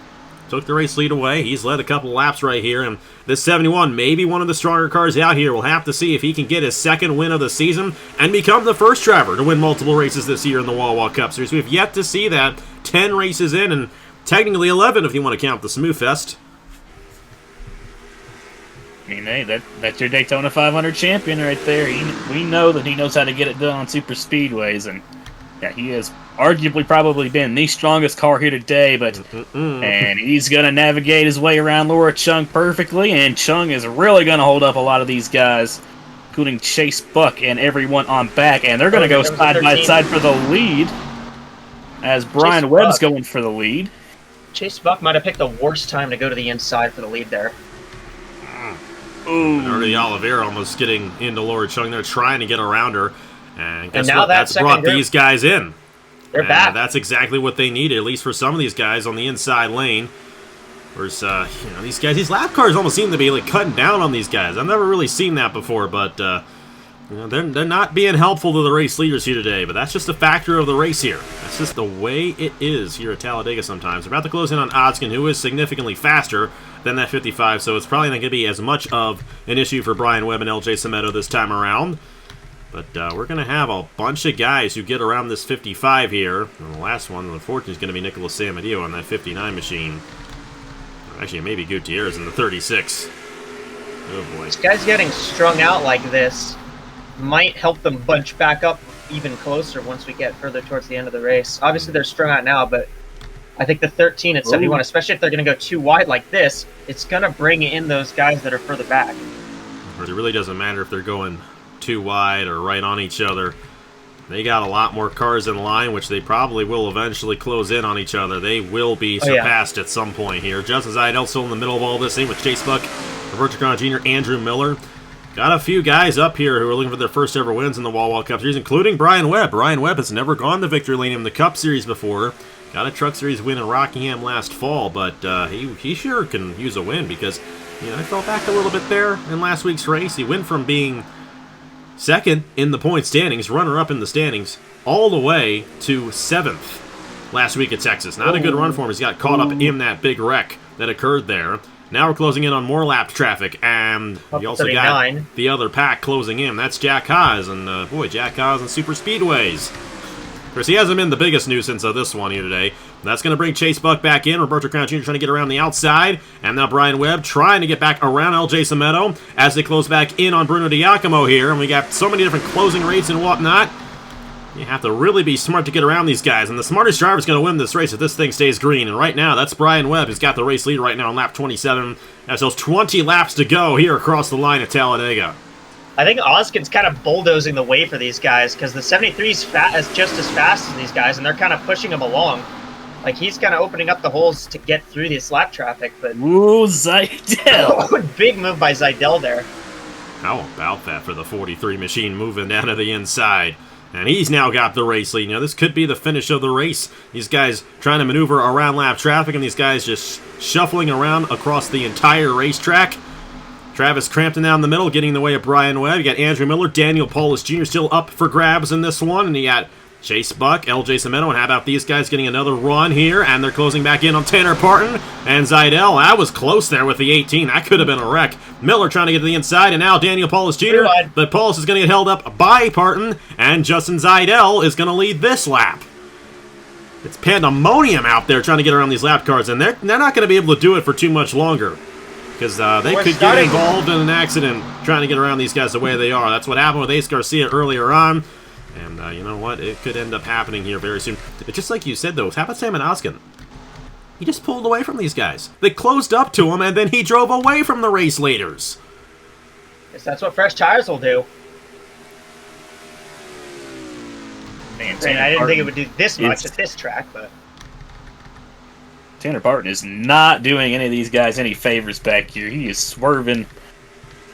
Speaker 1: Took the race lead away. He's led a couple laps right here. And this 71 may be one of the stronger cars out here. We'll have to see if he can get his 2nd win of the season and become the first driver to win multiple races this year in the Wawa Cup Series. We've yet to see that. 10 races in, and technically 11 if you want to count the Smooth Fest.
Speaker 3: I mean, hey, that's your Daytona 500 champion right there. We know that he knows how to get it done on super speedways, and yeah, he has arguably probably been the strongest car here today, but and he's going to navigate his way around Laura Chung perfectly, and Chung is really going to hold up a lot of these guys, including Chase Buck and everyone on back, and they're going to go side by side for the lead as Brian Webb's going for the lead.
Speaker 2: Chase Buck might have picked the worst time to go to the inside for the lead there.
Speaker 1: Ooh. Already Oliveira almost getting into Laura Chung. They're trying to get around her. And guess
Speaker 2: now
Speaker 1: what? That's brought these guys in.
Speaker 2: They're back.
Speaker 1: That's exactly what they needed, at least for some of these guys on the inside lane. Whereas, these guys, these lap cars almost seem to be like cutting down on these guys. I've never really seen that before, but they're not being helpful to the race leaders here today. But that's just a factor of the race here. That's just the way it is here at Talladega sometimes. We're about to close in on Odskin, who is significantly faster than that 55, so it's probably not going to be as much of an issue for Brian Webb and LJ Cimento this time around. But we're going to have a bunch of guys who get around this 55 here. And the last one, unfortunately, is going to be Nicholas Samadillo on that 59 machine. Actually, maybe Gutierrez in the 36. Oh, boy.
Speaker 2: These guys getting strung out like this might help them bunch back up even closer once we get further towards the end of the race. Obviously, they're strung out now, but I think the 13 and 71, especially if they're going to go too wide like this, it's going to bring in those guys that are further back.
Speaker 1: It really doesn't matter if they're going too wide or right on each other. They got a lot more cars in line, which they probably will eventually close in on each other. They will be surpassed at some point here. Justin Zidell still in the middle of all this, same with Chase Buck, Roberto Grant Jr., Andrew Miller. Got a few guys up here who are looking for their first ever wins in the Wawa Cup Series, including Brian Webb. Brian Webb has never gone to victory lane in the Cup Series before. Got a Truck Series win in Rockingham last fall, but he sure can use a win because, I fell back a little bit there in last week's race. He went from being second in the point standings, runner-up in the standings, all the way to 7th last week at Texas. Not a good run for him. He's got caught up in that big wreck that occurred there. Now we're closing in on more lap traffic, and you also got the other pack closing in. That's Jack Haas, and Jack Haas and super speedways. Of course, he hasn't been the biggest nuisance of this one here today. That's going to bring Chase Buck back in. Roberto Crown Jr. trying to get around the outside, and now Brian Webb trying to get back around LJ Sametto as they close back in on Bruno Diacomo here, and we got so many different closing rates and whatnot. You have to really be smart to get around these guys, and the smartest driver is going to win this race if this thing stays green. And right now, that's Brian Webb who's got the race lead right now on lap 27. As those 20 laps to go here across the line at Talladega.
Speaker 2: I think Oskin's kind of bulldozing the way for these guys because the 73 is just as fast as these guys, and they're kind of pushing him along. Like, he's kind of opening up the holes to get through this lap traffic. But
Speaker 3: ooh, Zaidel!
Speaker 2: Big move by Zaidel there.
Speaker 1: How about that for the 43 machine moving down to the inside? And he's now got the race lead. This could be the finish of the race. These guys trying to maneuver around lap traffic, and these guys just shuffling around across the entire racetrack. Travis Crampton down the middle, getting in the way of Brian Webb. You got Andrew Miller, Daniel Paulus Jr. still up for grabs in this one, and you got Chase Buck, LJ Sametto, and how about these guys getting another run here, and they're closing back in on Tanner Parton and Zaidel. That was close there with the 18. That could have been a wreck. Miller trying to get to the inside, and now Daniel Paulus Jr., but Paulus is going to get held up by Parton, and Justin Zaidel is going to lead this lap. It's pandemonium out there trying to get around these lap cars, and they're not going to be able to do it for too much longer because they could get involved in an accident trying to get around these guys the way they are. That's what happened with Ace Garcia earlier on. And you know what? It could end up happening here very soon. It's just like you said, though. How about Sam and Oskin? He just pulled away from these guys. They closed up to him, and then he drove away from the race leaders.
Speaker 2: Guess that's what fresh tires will do. Man, I didn't think it would do this much at this track, but...
Speaker 3: Tanner Parton is not doing any of these guys any favors back here. He is swerving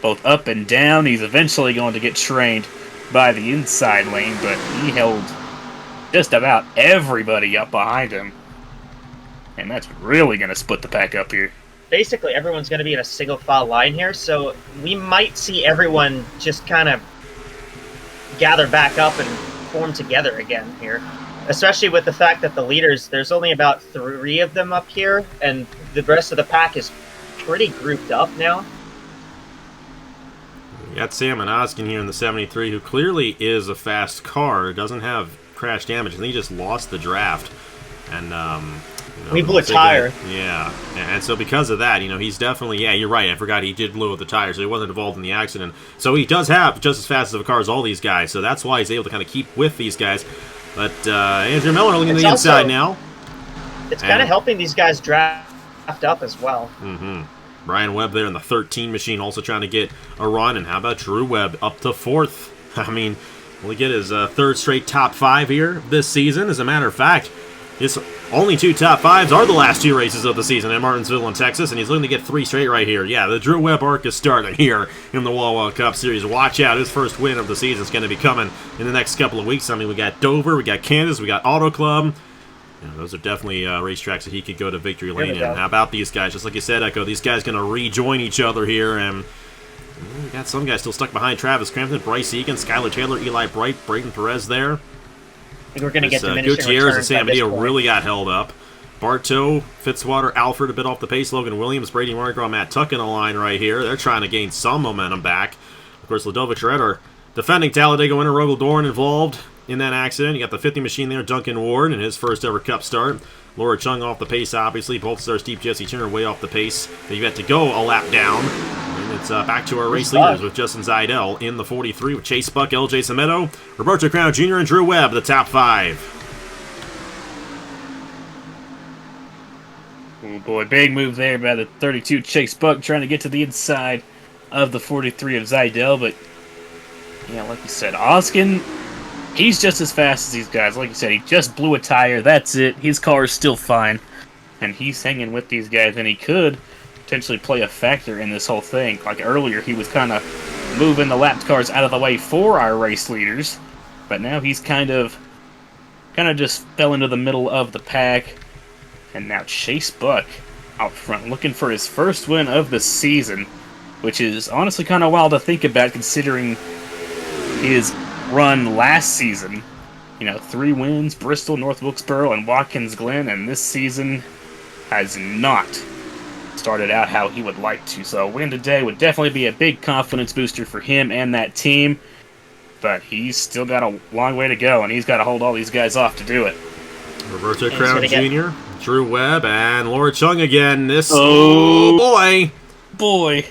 Speaker 3: both up and down. He's eventually going to get trained by the inside lane, but he held just about everybody up behind him. And that's really going to split the pack up here.
Speaker 2: Basically, everyone's going to be in a single file line here, so we might see everyone just kind of gather back up and form together again here. Especially with the fact that the leaders, there's only about 3 of them up here, and the rest of the pack is pretty grouped up now.
Speaker 1: You got Sam and Oskin here in the 73, who clearly is a fast car, doesn't have crash damage, and he just lost the draft. And,
Speaker 2: we blew a tire.
Speaker 1: Yeah, and so because of that, he's definitely, yeah, you're right, I forgot he did blow the tire, so he wasn't involved in the accident. So he does have just as fast of a car as all these guys, so that's why he's able to kind of keep with these guys. But Andrew Miller looking to the inside now.
Speaker 2: It's kind of helping these guys draft up as well.
Speaker 1: Mm-hmm. Brian Webb there in the 13 machine also trying to get a run. And how about Drew Webb up to 4th? I mean, will he get his 3rd straight top 5 here this season? As a matter of fact, his only 2 top 5s are the last 2 races of the season in Martinsville and Texas, and he's looking to get 3 straight right here. Yeah, the Drew Webb arc is starting here in the Wawa Cup Series. Watch out, his first win of the season is going to be coming in the next couple of weeks. I mean, we got Dover, we got Kansas, we got Auto Club. Those are definitely racetracks that he could go to victory lane in. How about these guys? Just like you said, Echo, these guys going to rejoin each other here. And we got some guys still stuck behind Travis Crampton, Bryce Egan, Skylar Taylor, Eli Bright, Braden Perez there.
Speaker 2: I think we're going to get diminishing
Speaker 1: Gutierrez and
Speaker 2: returns
Speaker 1: Sam Medea really got held up. Bartow, Fitzwater, Alfred a bit off the pace. Logan Williams, Brady Margraw, Matt Tuck in a line right here. They're trying to gain some momentum back. Of course, Ladovich Red are defending Talladega winner Rogel Dorn involved in that accident. You got the 50 machine there, Duncan Ward, in his first ever Cup start. Laura Chung off the pace, obviously. Both stars, Steve Jesse Turner way off the pace. They've got to go a lap down. And it's back to our race leaders with Justin Zaidel in the 43 with Chase Buck, LJ Sametto, Roberto Crown Jr., and Drew Webb, the top 5.
Speaker 3: Oh boy, big move there by the 32 Chase Buck trying to get to the inside of the 43 of Zaidel, but yeah, like you said, Oskin, he's just as fast as these guys. Like you said, he just blew a tire, that's it. His car is still fine, and he's hanging with these guys, and he could potentially play a factor in this whole thing. Like earlier, he was kind of moving the lap cars out of the way for our race leaders. But now he's kind of just fell into the middle of the pack. And now Chase Buck out front, looking for his first win of the season, which is honestly kind of wild to think about considering his run last season. 3 wins, Bristol, North Wilkesboro, and Watkins Glen, and this season has not started out how he would like to. So a win today would definitely be a big confidence booster for him and that team, but he's still got a long way to go, and he's got to hold all these guys off to do it.
Speaker 1: Roberto Crown Jr., Drew Webb, and Laura Chung again. Boy!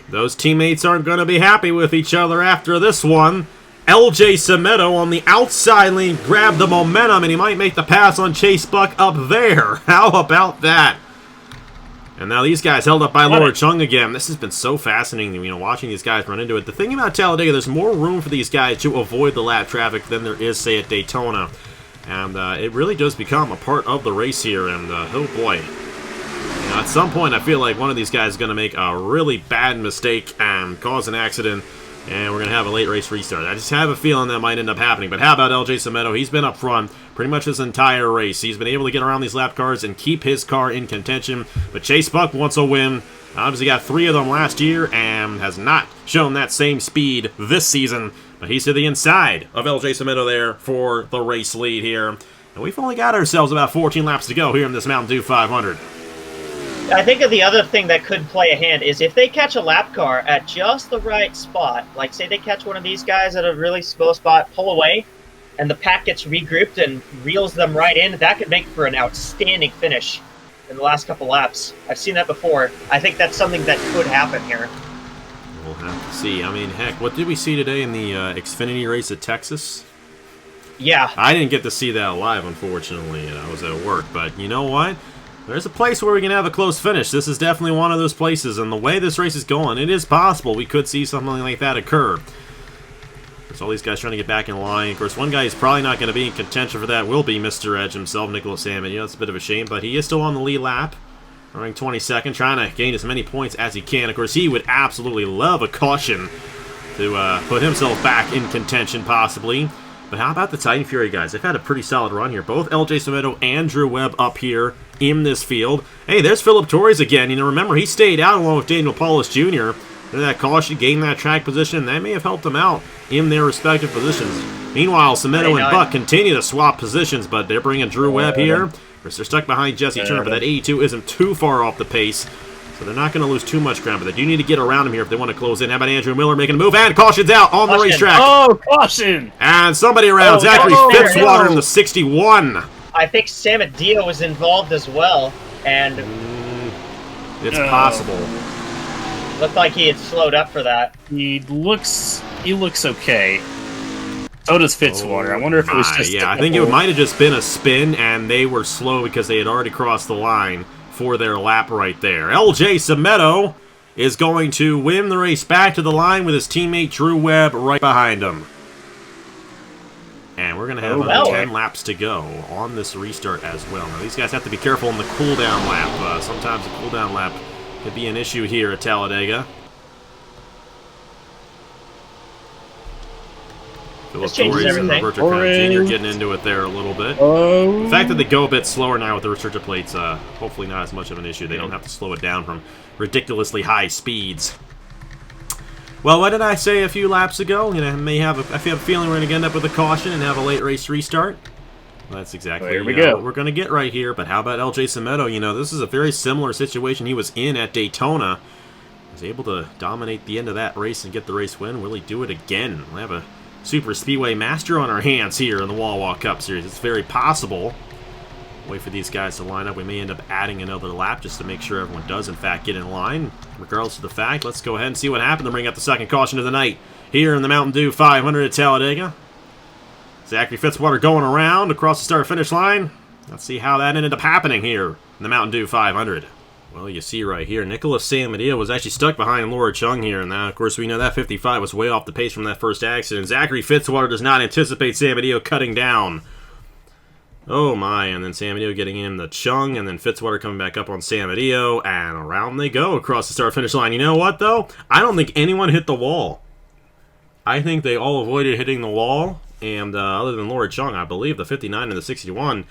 Speaker 1: Those teammates aren't going to be happy with each other after this one. LJ Semedo on the outside lane grabbed the momentum, and he might make the pass on Chase Buck up there. How about that? And now these guys held up by Laura Chung again. This has been so fascinating, watching these guys run into it. The thing about Talladega, there's more room for these guys to avoid the lap traffic than there is, say, at Daytona. And it really does become a part of the race here. And, oh boy. At some point, I feel like one of these guys is going to make a really bad mistake and cause an accident. And we're going to have a late race restart. I just have a feeling that might end up happening. But how about LJ Semedo? He's been up front pretty much this entire race. He's been able to get around these lap cars and keep his car in contention. But Chase Buck wants a win. Obviously got 3 of them last year and has not shown that same speed this season. But he's to the inside of LJ Semedo there for the race lead here. And we've only got ourselves about 14 laps to go here in this Mountain Dew 500.
Speaker 2: I think the other thing that could play a hand is if they catch a lap car at just the right spot, like say they catch one of these guys at a really slow spot, pull away, and the pack gets regrouped and reels them right in, that could make for an outstanding finish in the last couple laps. I've seen that before. I think that's something that could happen here.
Speaker 1: We'll have to see. I mean, heck, what did we see today in the Xfinity race at Texas?
Speaker 2: Yeah.
Speaker 1: I didn't get to see that live, unfortunately. I was at work, but you know what? There's a place where we can have a close finish. This is definitely one of those places, and the way this race is going, it is possible we could see something like that occur. There's all these guys trying to get back in line. Of course, one guy who's probably not going to be in contention for that will be Mr. Edge himself, Nicholas Salmon. It's a bit of a shame, but he is still on the lead lap, running 22nd, trying to gain as many points as he can. Of course, he would absolutely love a caution to put himself back in contention, possibly. But how about the Titan Fury guys? They've had a pretty solid run here. Both LJ Semedo and Drew Webb up here in this field. Hey, there's Philip Torres again. Remember, he stayed out along with Daniel Paulus Jr. That caution, gained that track position, and that may have helped them out in their respective positions. Meanwhile, Semedo and Buck continue to swap positions, but they're bringing Drew Webb here. Of course, they're stuck behind Jesse Turner, but that 82 isn't too far off the pace. So they're not going to lose too much ground, but they do need to get around him here if they want to close in. How about Andrew Miller making a move? And caution's out on the racetrack.
Speaker 3: Oh, caution!
Speaker 1: And somebody around. Zachary Fitzwater in the 61.
Speaker 2: I think Samadillo was involved as well, and
Speaker 1: it's possible.
Speaker 2: Looked like he had slowed up for that.
Speaker 3: He looks okay. So does Fitzwater. I wonder if it was just...
Speaker 1: Yeah, I think it might have just been a spin, and they were slow because they had already crossed the line for their lap right there. LJ Semedo is going to win the race back to the line with his teammate Drew Webb right behind him. And we're going to have 10 laps to go on this restart as well. Now, these guys have to be careful in the cooldown lap. Sometimes the cooldown lap could be an issue here at Talladega. Philip Torres and Roberto Crown Jr. getting into it there a little bit. The fact that they go a bit slower now with the restrictor plates, hopefully not as much of an issue. They don't have to slow it down from ridiculously high speeds. Well, what did I say a few laps ago? I have a feeling we're going to end up with a caution and have a late race restart. Well, that's exactly what we're going to get right here. But how about LJ Semedo? This is a very similar situation he was in at Daytona. He was able to dominate the end of that race and get the race win. Will he do it again? We'll have a super speedway master on our hands here in the Wawa Cup Series. It's very possible. Wait for these guys to line up. We may end up adding another lap just to make sure everyone does, in fact, get in line. Regardless of the fact, let's go ahead and see what happened to bring up the second caution of the night here in the Mountain Dew 500 at Talladega. Zachary Fitzwater going around across the start-finish line. Let's see how that ended up happening here in the Mountain Dew 500. Well, you see right here, Nicholas Samadillo was actually stuck behind Laura Chung here, and now, of course, we know that 55 was way off the pace from that first accident. Zachary Fitzwater does not anticipate Samadillo cutting down. Oh my, and then Samadillo getting in the Chung, and then Fitzwater coming back up on Samadillo, and around they go across the start-finish line. You know what, though? I don't think anyone hit the wall. I think they all avoided hitting the wall, and other than Laura Chung, I believe the 59 and the 61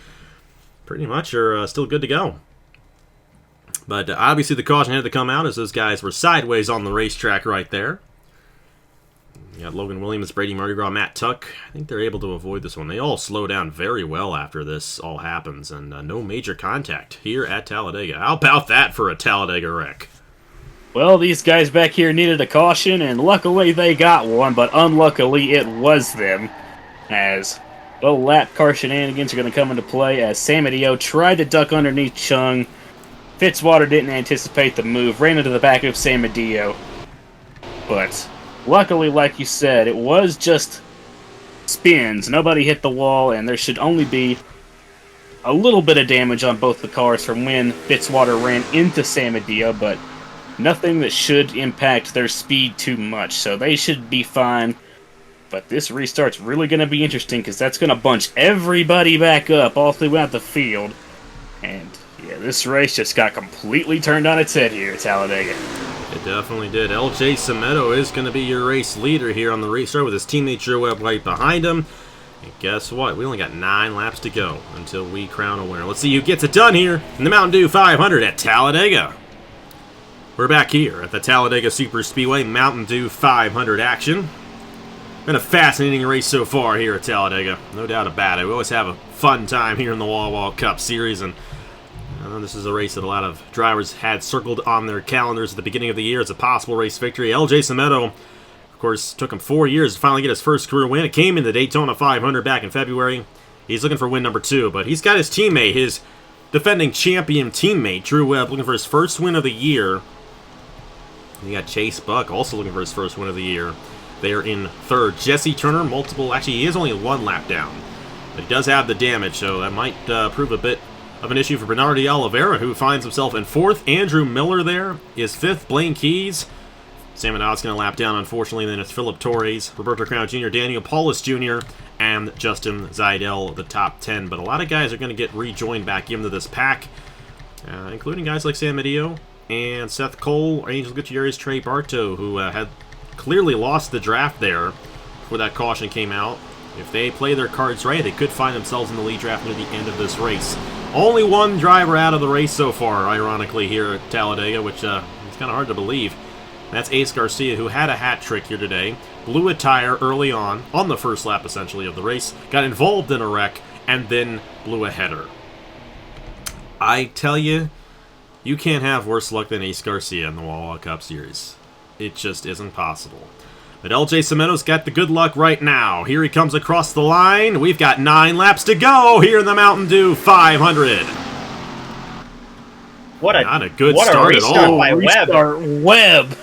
Speaker 1: pretty much are still good to go. But obviously the caution had to come out as those guys were sideways on the racetrack right there. You got Logan Williams, Brady Mardi Gras, Matt Tuck. I think they're able to avoid this one. They all slow down very well after this all happens, and no major contact here at Talladega. How about that for a Talladega wreck?
Speaker 3: Well, these guys back here needed a caution, and luckily they got one, but unluckily it was them. As little lap car shenanigans are going to come into play as Samadeo tried to duck underneath Chung. Fitzwater didn't anticipate the move, ran into the back of Samadeo. But luckily, like you said, it was just spins. Nobody hit the wall, and there should only be a little bit of damage on both the cars from when Fitzwater ran into Samadeo, but nothing that should impact their speed too much, so they should be fine. But this restart's really going to be interesting, because that's going to bunch everybody back up all throughout the field. And yeah, this race just got completely turned on its head here at Talladega.
Speaker 1: It definitely did. LJ Semedo is going to be your race leader here on the restart with his teammate Drew Webb right behind him. And guess what? We only got 9 laps to go until we crown a winner. Let's see who gets it done here in the Mountain Dew 500 at Talladega. We're back here at the Talladega Superspeedway Mountain Dew 500 action. Been a fascinating race so far here at Talladega, no doubt about it. We always have a fun time here in the Wawa Cup Series, and this is a race that a lot of drivers had circled on their calendars at the beginning of the year as a possible race victory. LJ Semedo, of course, took him 4 years to finally get his first career win. It came in the Daytona 500 back in February. He's looking for win number 2, but he's got his teammate, his defending champion teammate, Drew Webb, looking for his first win of the year. You got Chase Buck also looking for his first win of the year. They're in third. Jesse Turner, actually he is only 1 lap down, but he does have the damage, so that might prove a bit of an issue for Bernardo de Oliveira, who finds himself in 4th. Andrew Miller there is 5th. Blaine Keys. Sam Adot's going to lap down, unfortunately. Then it's Philip Torres, Roberto Crown Jr., Daniel Paulus Jr., and Justin Zeidel, the top 10. But a lot of guys are going to get rejoined back into this pack, including guys like Sam Adeo and Seth Cole, Angel Gutierrez, Trey Bartow, who had clearly lost the draft there before that caution came out. If they play their cards right, they could find themselves in the lead draft near the end of this race. Only 1 driver out of the race so far, ironically, here at Talladega, which is kind of hard to believe. That's Ace Garcia, who had a hat trick here today. Blew a tire early on the first lap, essentially, of the race. Got involved in a wreck, and then blew a header. I tell you, you can't have worse luck than Ace Garcia in the Wawa Cup Series. It just isn't possible. But LJ Semedo's got the good luck right now. Here he comes across the line. We've got 9 laps to go here in the Mountain Dew 500. Not a good start at all.
Speaker 2: By
Speaker 3: Webb.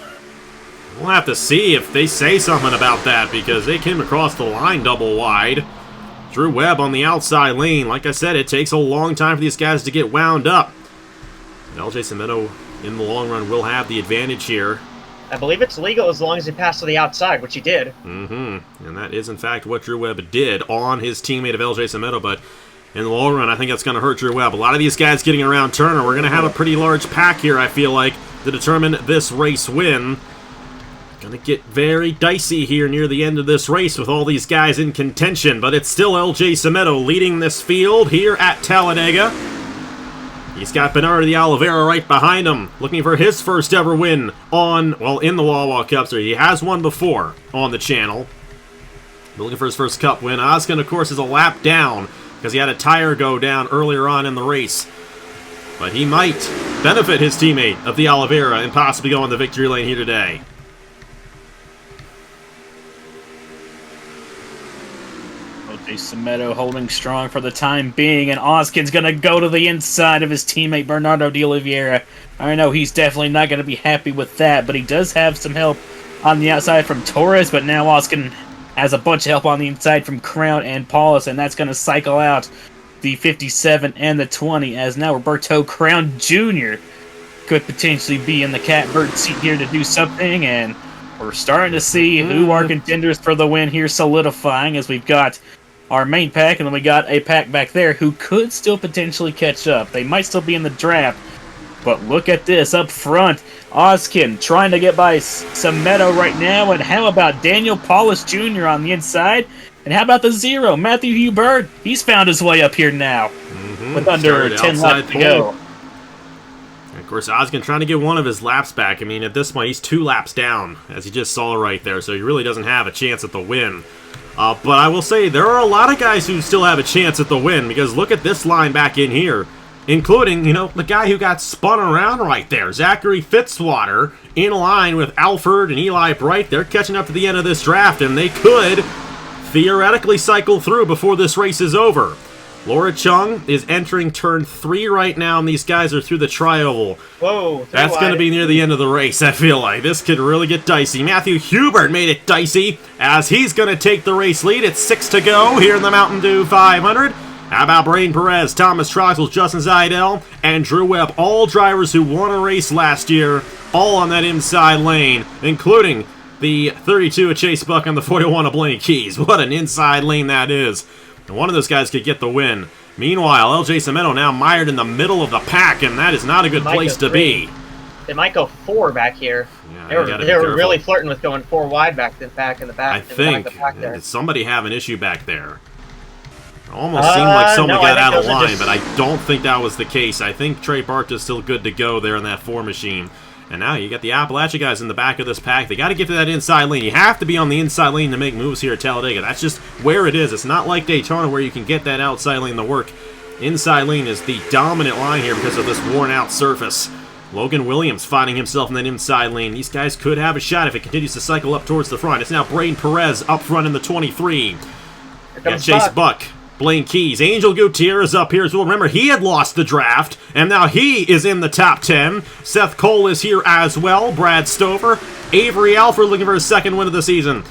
Speaker 1: We'll have to see if they say something about that, because they came across the line double wide. Drew Webb on the outside lane. Like I said, it takes a long time for these guys to get wound up. And LJ Semedo, in the long run, will have the advantage here.
Speaker 2: I believe it's legal as long as he passed to the outside, which he did.
Speaker 1: And that is, in fact, what Drew Webb did on his teammate of LJ Semedo, but in the long run, I think that's going to hurt Drew Webb. A lot of these guys getting around Turner. We're going to have a pretty large pack here, I feel like, to determine this race win. Going to get very dicey here near the end of this race with all these guys in contention, but it's still LJ Semedo leading this field here at Talladega. He's got Bernardo de Oliveira right behind him, looking for his first ever win in the Wawa Cup Series. He has won before on the channel. Looking for his first Cup win. Oskin, of course, is a lap down because he had a tire go down earlier on in the race. But he might benefit his teammate of de Oliveira and possibly go on the victory lane here today.
Speaker 3: Semedo holding strong for the time being, and Oskin's going to go to the inside of his teammate Bernardo de Oliveira. I know he's definitely not going to be happy with that, but he does have some help on the outside from Torres, but now Oskin has a bunch of help on the inside from Crown and Paulus, and that's going to cycle out the 57 and the 20, as now Roberto Crown Jr. could potentially be in the catbird seat here to do something, and we're starting to see who are contenders for the win here solidifying, as we've got our main pack, and then we got a pack back there who could still potentially catch up. They might still be in the draft, But look at this up front. Ozkin trying to get by Sameto right now. And how about Daniel Paulus Jr. on the inside? And how about the zero, Matthew Hubert? He's found his way up here now with under 10 laps to go.
Speaker 1: And of course, Ozkin trying to get one of his laps back. I mean, at this point, he's 2 laps down, as you just saw right there. So he really doesn't have a chance at the win. But I will say, there are a lot of guys who still have a chance at the win, because look at this line back in here. Including, you know, the guy who got spun around right there, Zachary Fitzwater, in line with Alfred and Eli Bright. They're catching up to the end of this draft, and they could theoretically cycle through before this race is over. Laura Chung is entering turn 3 right now, and these guys are through the tri-oval.
Speaker 2: Whoa,
Speaker 1: that's going to be near the end of the race, I feel like. This could really get dicey. Matthew Hubert made it dicey, as he's going to take the race lead. It's 6 to go here in the Mountain Dew 500. How about Braden Perez, Thomas Troxel, Justin Zidell, and Drew Webb, all drivers who won a race last year, all on that inside lane, including the 32 of Chase Buck and the 41 of Blaine Keys. What an inside lane that is. And one of those guys could get the win. Meanwhile, LJ Cimento now mired in the middle of the pack, and that is not a good place to be.
Speaker 2: They might go 4 back here.
Speaker 1: Yeah,
Speaker 2: they were really flirting with going 4 wide back in the back.
Speaker 1: I think, did somebody have an issue back there? Almost seemed like somebody got out of line, but I don't think that was the case. I think Trey Barta is still good to go there in that 4 machine. And now you got the Appalachia guys in the back of this pack. They got to get to that inside lane. You have to be on the inside lane to make moves here at Talladega. That's just where it is. It's not like Daytona where you can get that outside lane to work. Inside lane is the dominant line here because of this worn-out surface. Logan Williams finding himself in that inside lane. These guys could have a shot if it continues to cycle up towards the front. It's now Braden Perez up front in the 23. Got Chase Buck. Blaine Keys, Angel Gutierrez up here as well. Remember, he had lost the draft, and now he is in the top 10. Seth Cole is here as well. Brad Stover. Avery Alford looking for his 2nd win of the season.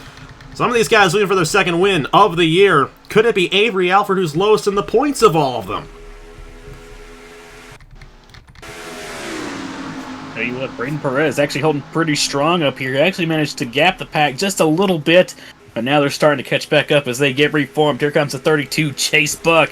Speaker 1: Some of these guys looking for their 2nd win of the year. Could it be Avery Alford who's lowest in the points of all of them?
Speaker 3: Tell you what, Braden Perez actually holding pretty strong up here. He actually managed to gap the pack just a little bit. But now they're starting to catch back up as they get reformed. Here comes the 32, Chase Buck,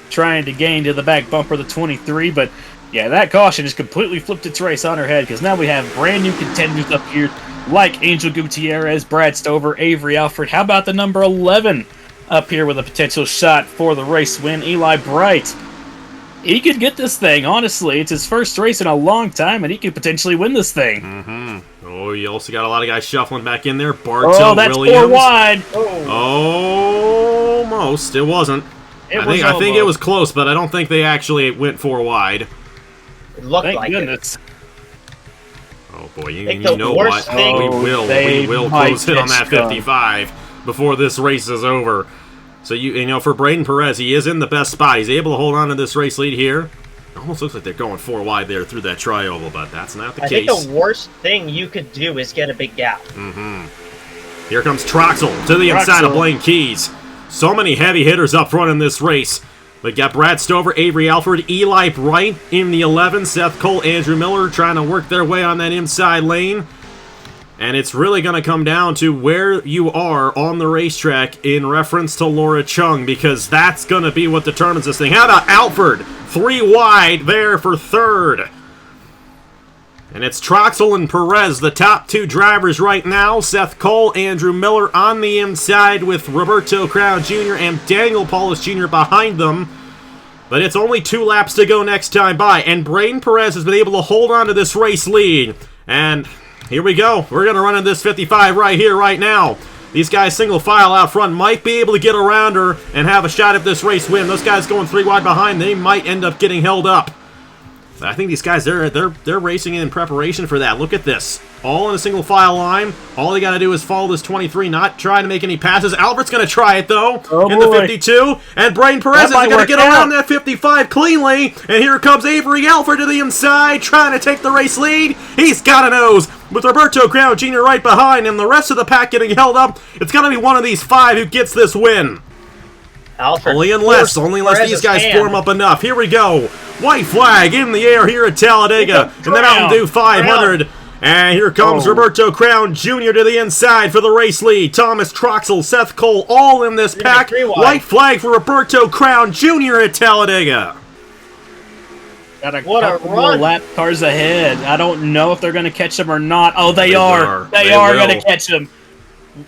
Speaker 3: trying to gain to the back bumper, the 23. But, yeah, that caution just completely flipped its race on her head because now we have brand new contenders up here like Angel Gutierrez, Brad Stover, Avery Alford. How about the number 11 up here with a potential shot for the race win, Eli Bright? He could get this thing, honestly. It's his first race in a long time, and he could potentially win this thing.
Speaker 1: Oh, you also got a lot of guys shuffling back in there. Bartow
Speaker 3: that's
Speaker 1: Williams.
Speaker 3: 4 wide.
Speaker 1: Almost. It wasn't. I think it was close, but I don't think they actually went 4 wide.
Speaker 2: It looked
Speaker 3: Thank
Speaker 2: like
Speaker 3: goodness.
Speaker 2: it.
Speaker 1: Oh, boy. You know what? We will close it on that 55 before this race is over. So, you know, for Braden Perez, he is in the best spot. He's able to hold on to this race lead here. It almost looks like they're going 4 wide there through that tri-oval, but that's not the case.
Speaker 2: I think the worst thing you could do is get a big gap.
Speaker 1: Here comes Troxel to the inside of Blaine Keys. So many heavy hitters up front in this race. We got Brad Stover, Avery Alford, Eli Bright in the 11. Seth Cole, Andrew Miller trying to work their way on that inside lane. And it's really going to come down to where you are on the racetrack in reference to Laura Chung, because that's going to be what determines this thing. How about Alford? 3 wide there for 3rd. And it's Troxel and Perez, the top 2 drivers right now. Seth Cole, Andrew Miller on the inside with Roberto Crown Jr. and Daniel Paulus Jr. behind them. But it's only 2 laps to go next time by. And Braden Perez has been able to hold on to this race lead. And here we go. We're going to run in this 55 right here, right now. These guys single file out front might be able to get around her and have a shot at this race win. Those guys going 3 wide behind, they might end up getting held up. I think these guys, they're racing in preparation for that. Look at this. All in a single file line. All they got to do is follow this 23, not trying to make any passes. Albert's going to try it, though, in the 52. And Braden Perez is going to get around that 55 cleanly. And here comes Avery Alford to the inside, trying to take the race lead. He's got a nose with Roberto Crown Jr. right behind him. The rest of the pack getting held up. It's going to be one of these 5 who gets this win.
Speaker 2: Alfred,
Speaker 1: only unless these guys form up enough. Here we go. White flag in the air here at Talladega in the Mountain Dew 500. And here comes Roberto Crown Jr. to the inside for the race lead. Thomas Troxel, Seth Cole, all in this pack. White flag for Roberto Crown Jr. at Talladega.
Speaker 3: Got a
Speaker 2: What a
Speaker 3: couple more
Speaker 2: run.
Speaker 3: lap cars ahead. I don't know if they're going to catch them or not. Oh, they
Speaker 1: They
Speaker 3: are.
Speaker 1: are.
Speaker 3: They
Speaker 1: They
Speaker 3: are going
Speaker 1: will.
Speaker 3: to catch them.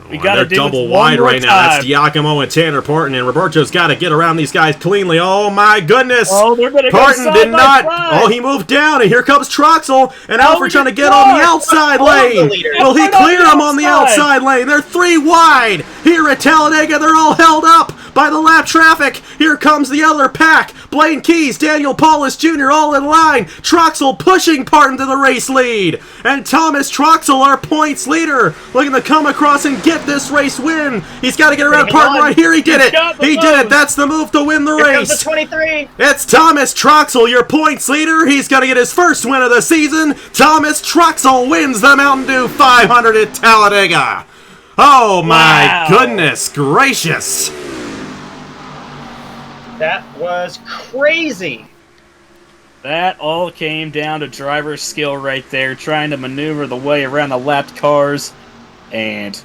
Speaker 3: We
Speaker 1: Oh,
Speaker 3: got to
Speaker 1: they're
Speaker 3: do
Speaker 1: double
Speaker 3: this
Speaker 1: wide
Speaker 3: one more
Speaker 1: right now. That's
Speaker 3: time.
Speaker 1: Giacomo and Tanner Parton, and Roberto's got to get around these guys cleanly. Oh my goodness!
Speaker 3: Oh, they're going to go
Speaker 1: Parton
Speaker 3: side
Speaker 1: did
Speaker 3: by
Speaker 1: not.
Speaker 3: side.
Speaker 1: Oh, he moved down, and here comes Troxel and Alfred trying to get
Speaker 3: Clark.
Speaker 1: on the outside
Speaker 2: Clark, the
Speaker 1: lane.
Speaker 2: leader.
Speaker 1: Will he
Speaker 3: Clark on
Speaker 1: clear
Speaker 3: the
Speaker 1: him on the
Speaker 3: outside.
Speaker 1: outside lane? They're 3 wide here at Talladega. They're all held up by the lap traffic. Here comes the other pack. Blaine Keys, Daniel Paulus Jr. all in line. Troxel pushing Parton to the race lead, and Thomas Troxel, our points leader, looking to come across and get this race win. He's got to get around
Speaker 2: Hang
Speaker 1: Parton
Speaker 2: on.
Speaker 1: right here. He did
Speaker 3: He's
Speaker 1: it.
Speaker 3: got the
Speaker 1: He did it.
Speaker 3: move.
Speaker 1: That's the move to win the
Speaker 2: Here comes
Speaker 1: race.
Speaker 2: the 23.
Speaker 1: It's Thomas Troxel, your points leader. He's going to get his first win of the season. Thomas Troxel wins the Mountain Dew 500 at Talladega. Oh my
Speaker 3: Wow.
Speaker 1: goodness gracious.
Speaker 2: That was crazy.
Speaker 3: That all came down to driver skill right there, trying to maneuver the way around the lapped cars. And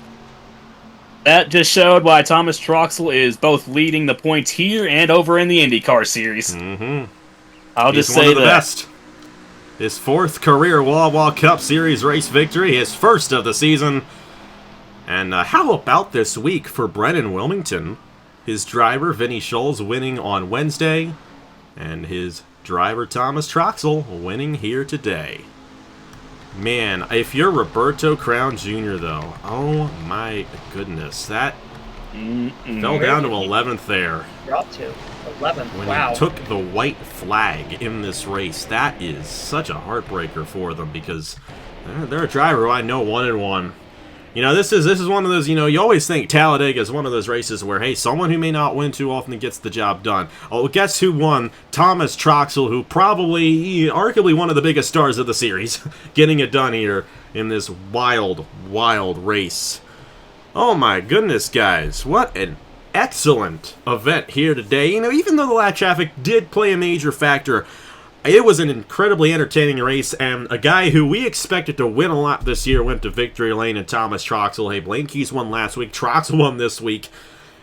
Speaker 3: that just showed why Thomas Troxel is both leading the points here and over in the IndyCar Series.
Speaker 1: Mm-hmm.
Speaker 3: I'll
Speaker 1: He's
Speaker 3: just
Speaker 1: one
Speaker 3: say
Speaker 1: of the
Speaker 3: that.
Speaker 1: best. His 4th career Wawa Cup Series race victory, his first of the season. And how about this week for Brennan Wilmington? His driver, Vinny Scholes, winning on Wednesday, and his driver, Thomas Troxel, winning here today. Man, if you're Roberto Crown Jr., though, oh my goodness, that fell down to 11th there.
Speaker 2: Dropped to 11.
Speaker 1: When
Speaker 2: Wow.
Speaker 1: he took the white flag in this race. That is such a heartbreaker for them, because they're a driver who I know 1-1. You know, this is one of those, you know, you always think Talladega is one of those races where, hey, someone who may not win too often gets the job done. Oh, guess who won? Thomas Troxel, who probably, arguably one of the biggest stars of the series, getting it done here in this wild, wild race. Oh my goodness, guys. What an excellent event here today. You know, even though the lap traffic did play a major factor, it was an incredibly entertaining race, and a guy who we expected to win a lot this year went to victory lane in Thomas Troxel. Hey, Blaine Keys won last week, Troxel won this week,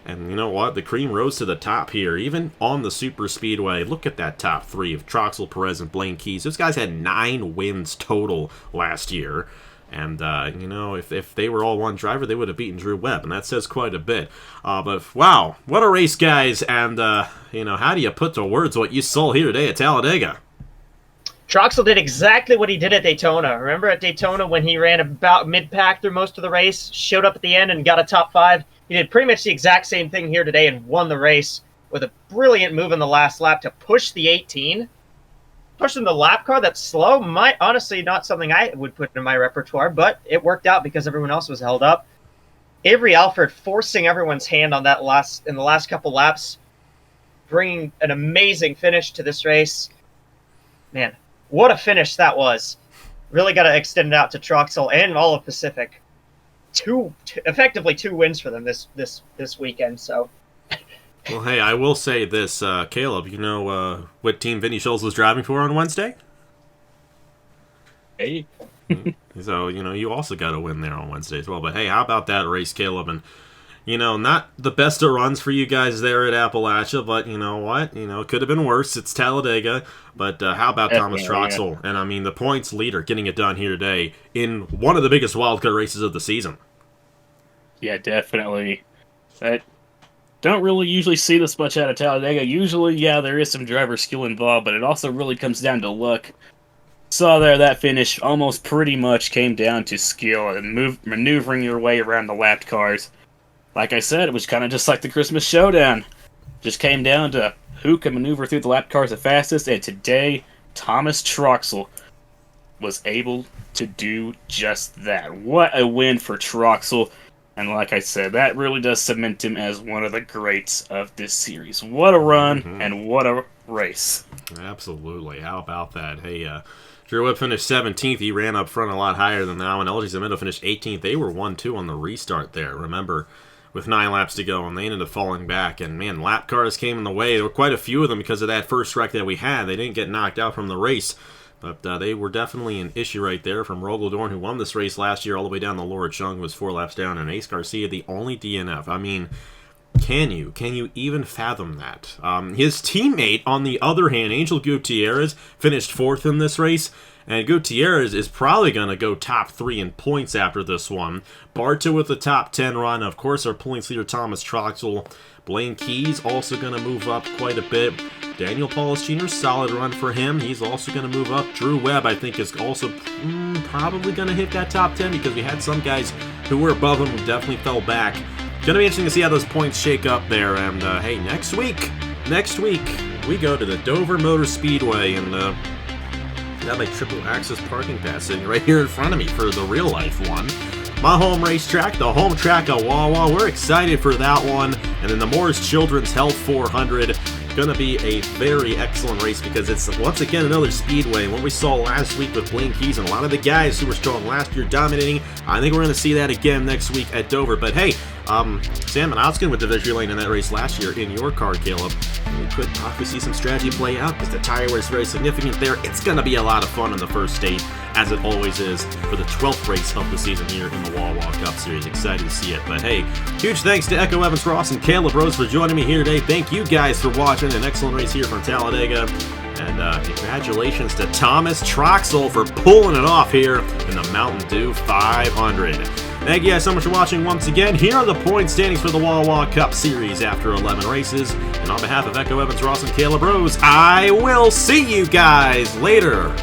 Speaker 1: and you know what? The cream rose to the top here, even on the superspeedway. Look at that top 3 of Troxel, Perez, and Blaine Keys. Those guys had 9 wins total last year. And, you know, if they were all one driver, they would have beaten Drew Webb, and that says quite a bit. But, wow, what a race, guys, and, you know, how do you put to words what you saw here today at Talladega?
Speaker 2: Troxel did exactly what he did at Daytona. Remember at Daytona when he ran about mid-pack through most of the race, showed up at the end and got a top 5? He did pretty much the exact same thing here today and won the race with a brilliant move in the last lap to push the 18. Pushing the lap car that's slow might honestly not something I would put in my repertoire, but it worked out because everyone else was held up. Avery Alford forcing everyone's hand on that in the last couple laps, bringing an amazing finish to this race. Man, what a finish that was. Really got to extend it out to Troxel and all of Pacific. Effectively two wins for them this weekend, so...
Speaker 1: Well, hey, I will say this, Caleb, you know what team Vinny Scholes was driving for on Wednesday?
Speaker 3: Hey.
Speaker 1: So, you know, you also got a win there on Wednesday as well. But, hey, how about that race, Caleb? And, you know, not the best of runs for you guys there at Appalachia, but you know what? You know, it could have been worse. It's Talladega. But how about Thomas Troxel? Yeah. And, I mean, the points leader getting it done here today in one of the biggest wildcard races of the season.
Speaker 3: Yeah, definitely. Don't really usually see this much out of Talladega. Usually, yeah, there is some driver skill involved, but it also really comes down to luck. Saw there that finish almost pretty much came down to skill and maneuvering your way around the lapped cars. Like I said, it was kind of just like the Christmas Showdown. Just came down to who can maneuver through the lapped cars the fastest, and today, Thomas Troxel was able to do just that. What a win for Troxel. And like I said, that really does cement him as one of the greats of this series. What a run, and what a race.
Speaker 1: Absolutely. How about that? Hey, Drew Webb finished 17th. He ran up front a lot higher than now, and LG Zemento finished 18th. They were 1-2 on the restart there, remember, with 9 laps to go, and they ended up falling back. And, man, lap cars came in the way. There were quite a few of them because of that first wreck that we had. They didn't get knocked out from the race. But they were definitely an issue right there, from Rogaldorn, who won this race last year, all the way down to Laura Chung, who was 4 laps down, and Ace Garcia, the only DNF. I mean, Can you? Can you even fathom that? His teammate, on the other hand, Angel Gutierrez, finished 4th in this race. And Gutierrez is probably going to go top 3 in points after this one. Barta with the top 10 run. Of course, our points leader, Thomas Troxel. Blaine Keys also going to move up quite a bit. Daniel Paulus Jr., solid run for him. He's also going to move up. Drew Webb, I think, is also probably going to hit that top 10 because we had some guys who were above him who definitely fell back. Going to be interesting to see how those points shake up there. And, hey, next week, we go to the Dover Motor Speedway and got my triple access parking pass sitting right here in front of me for the real life one. My home racetrack, the home track of Wawa. We're excited for that one. And then the Moore's Children's Health 400. Going to be a very excellent race because it's once again another speedway. What we saw last week with Blaine Keys and a lot of the guys who were strong last year dominating, I think we're going to see that again next week at Dover. But hey, Sam Manowskin with the victory lane in that race last year in your car, Caleb. We could possibly see some strategy play out because the tire wear is very significant there. It's going to be a lot of fun in the first state, as it always is, for the 12th race of the season here in the Wawa Cup Series. Excited to see it. But hey, huge thanks to Echo Evans Ross and Caleb Rose for joining me here today. Thank you guys for watching. An excellent race here from Talladega. And congratulations to Thomas Troxel for pulling it off here in the Mountain Dew 500. Thank you guys so much for watching once again. Here are the point standings for the Wawa Cup Series after 11 races. And on behalf of Echo Evans Ross and Caleb Rose, I will see you guys later.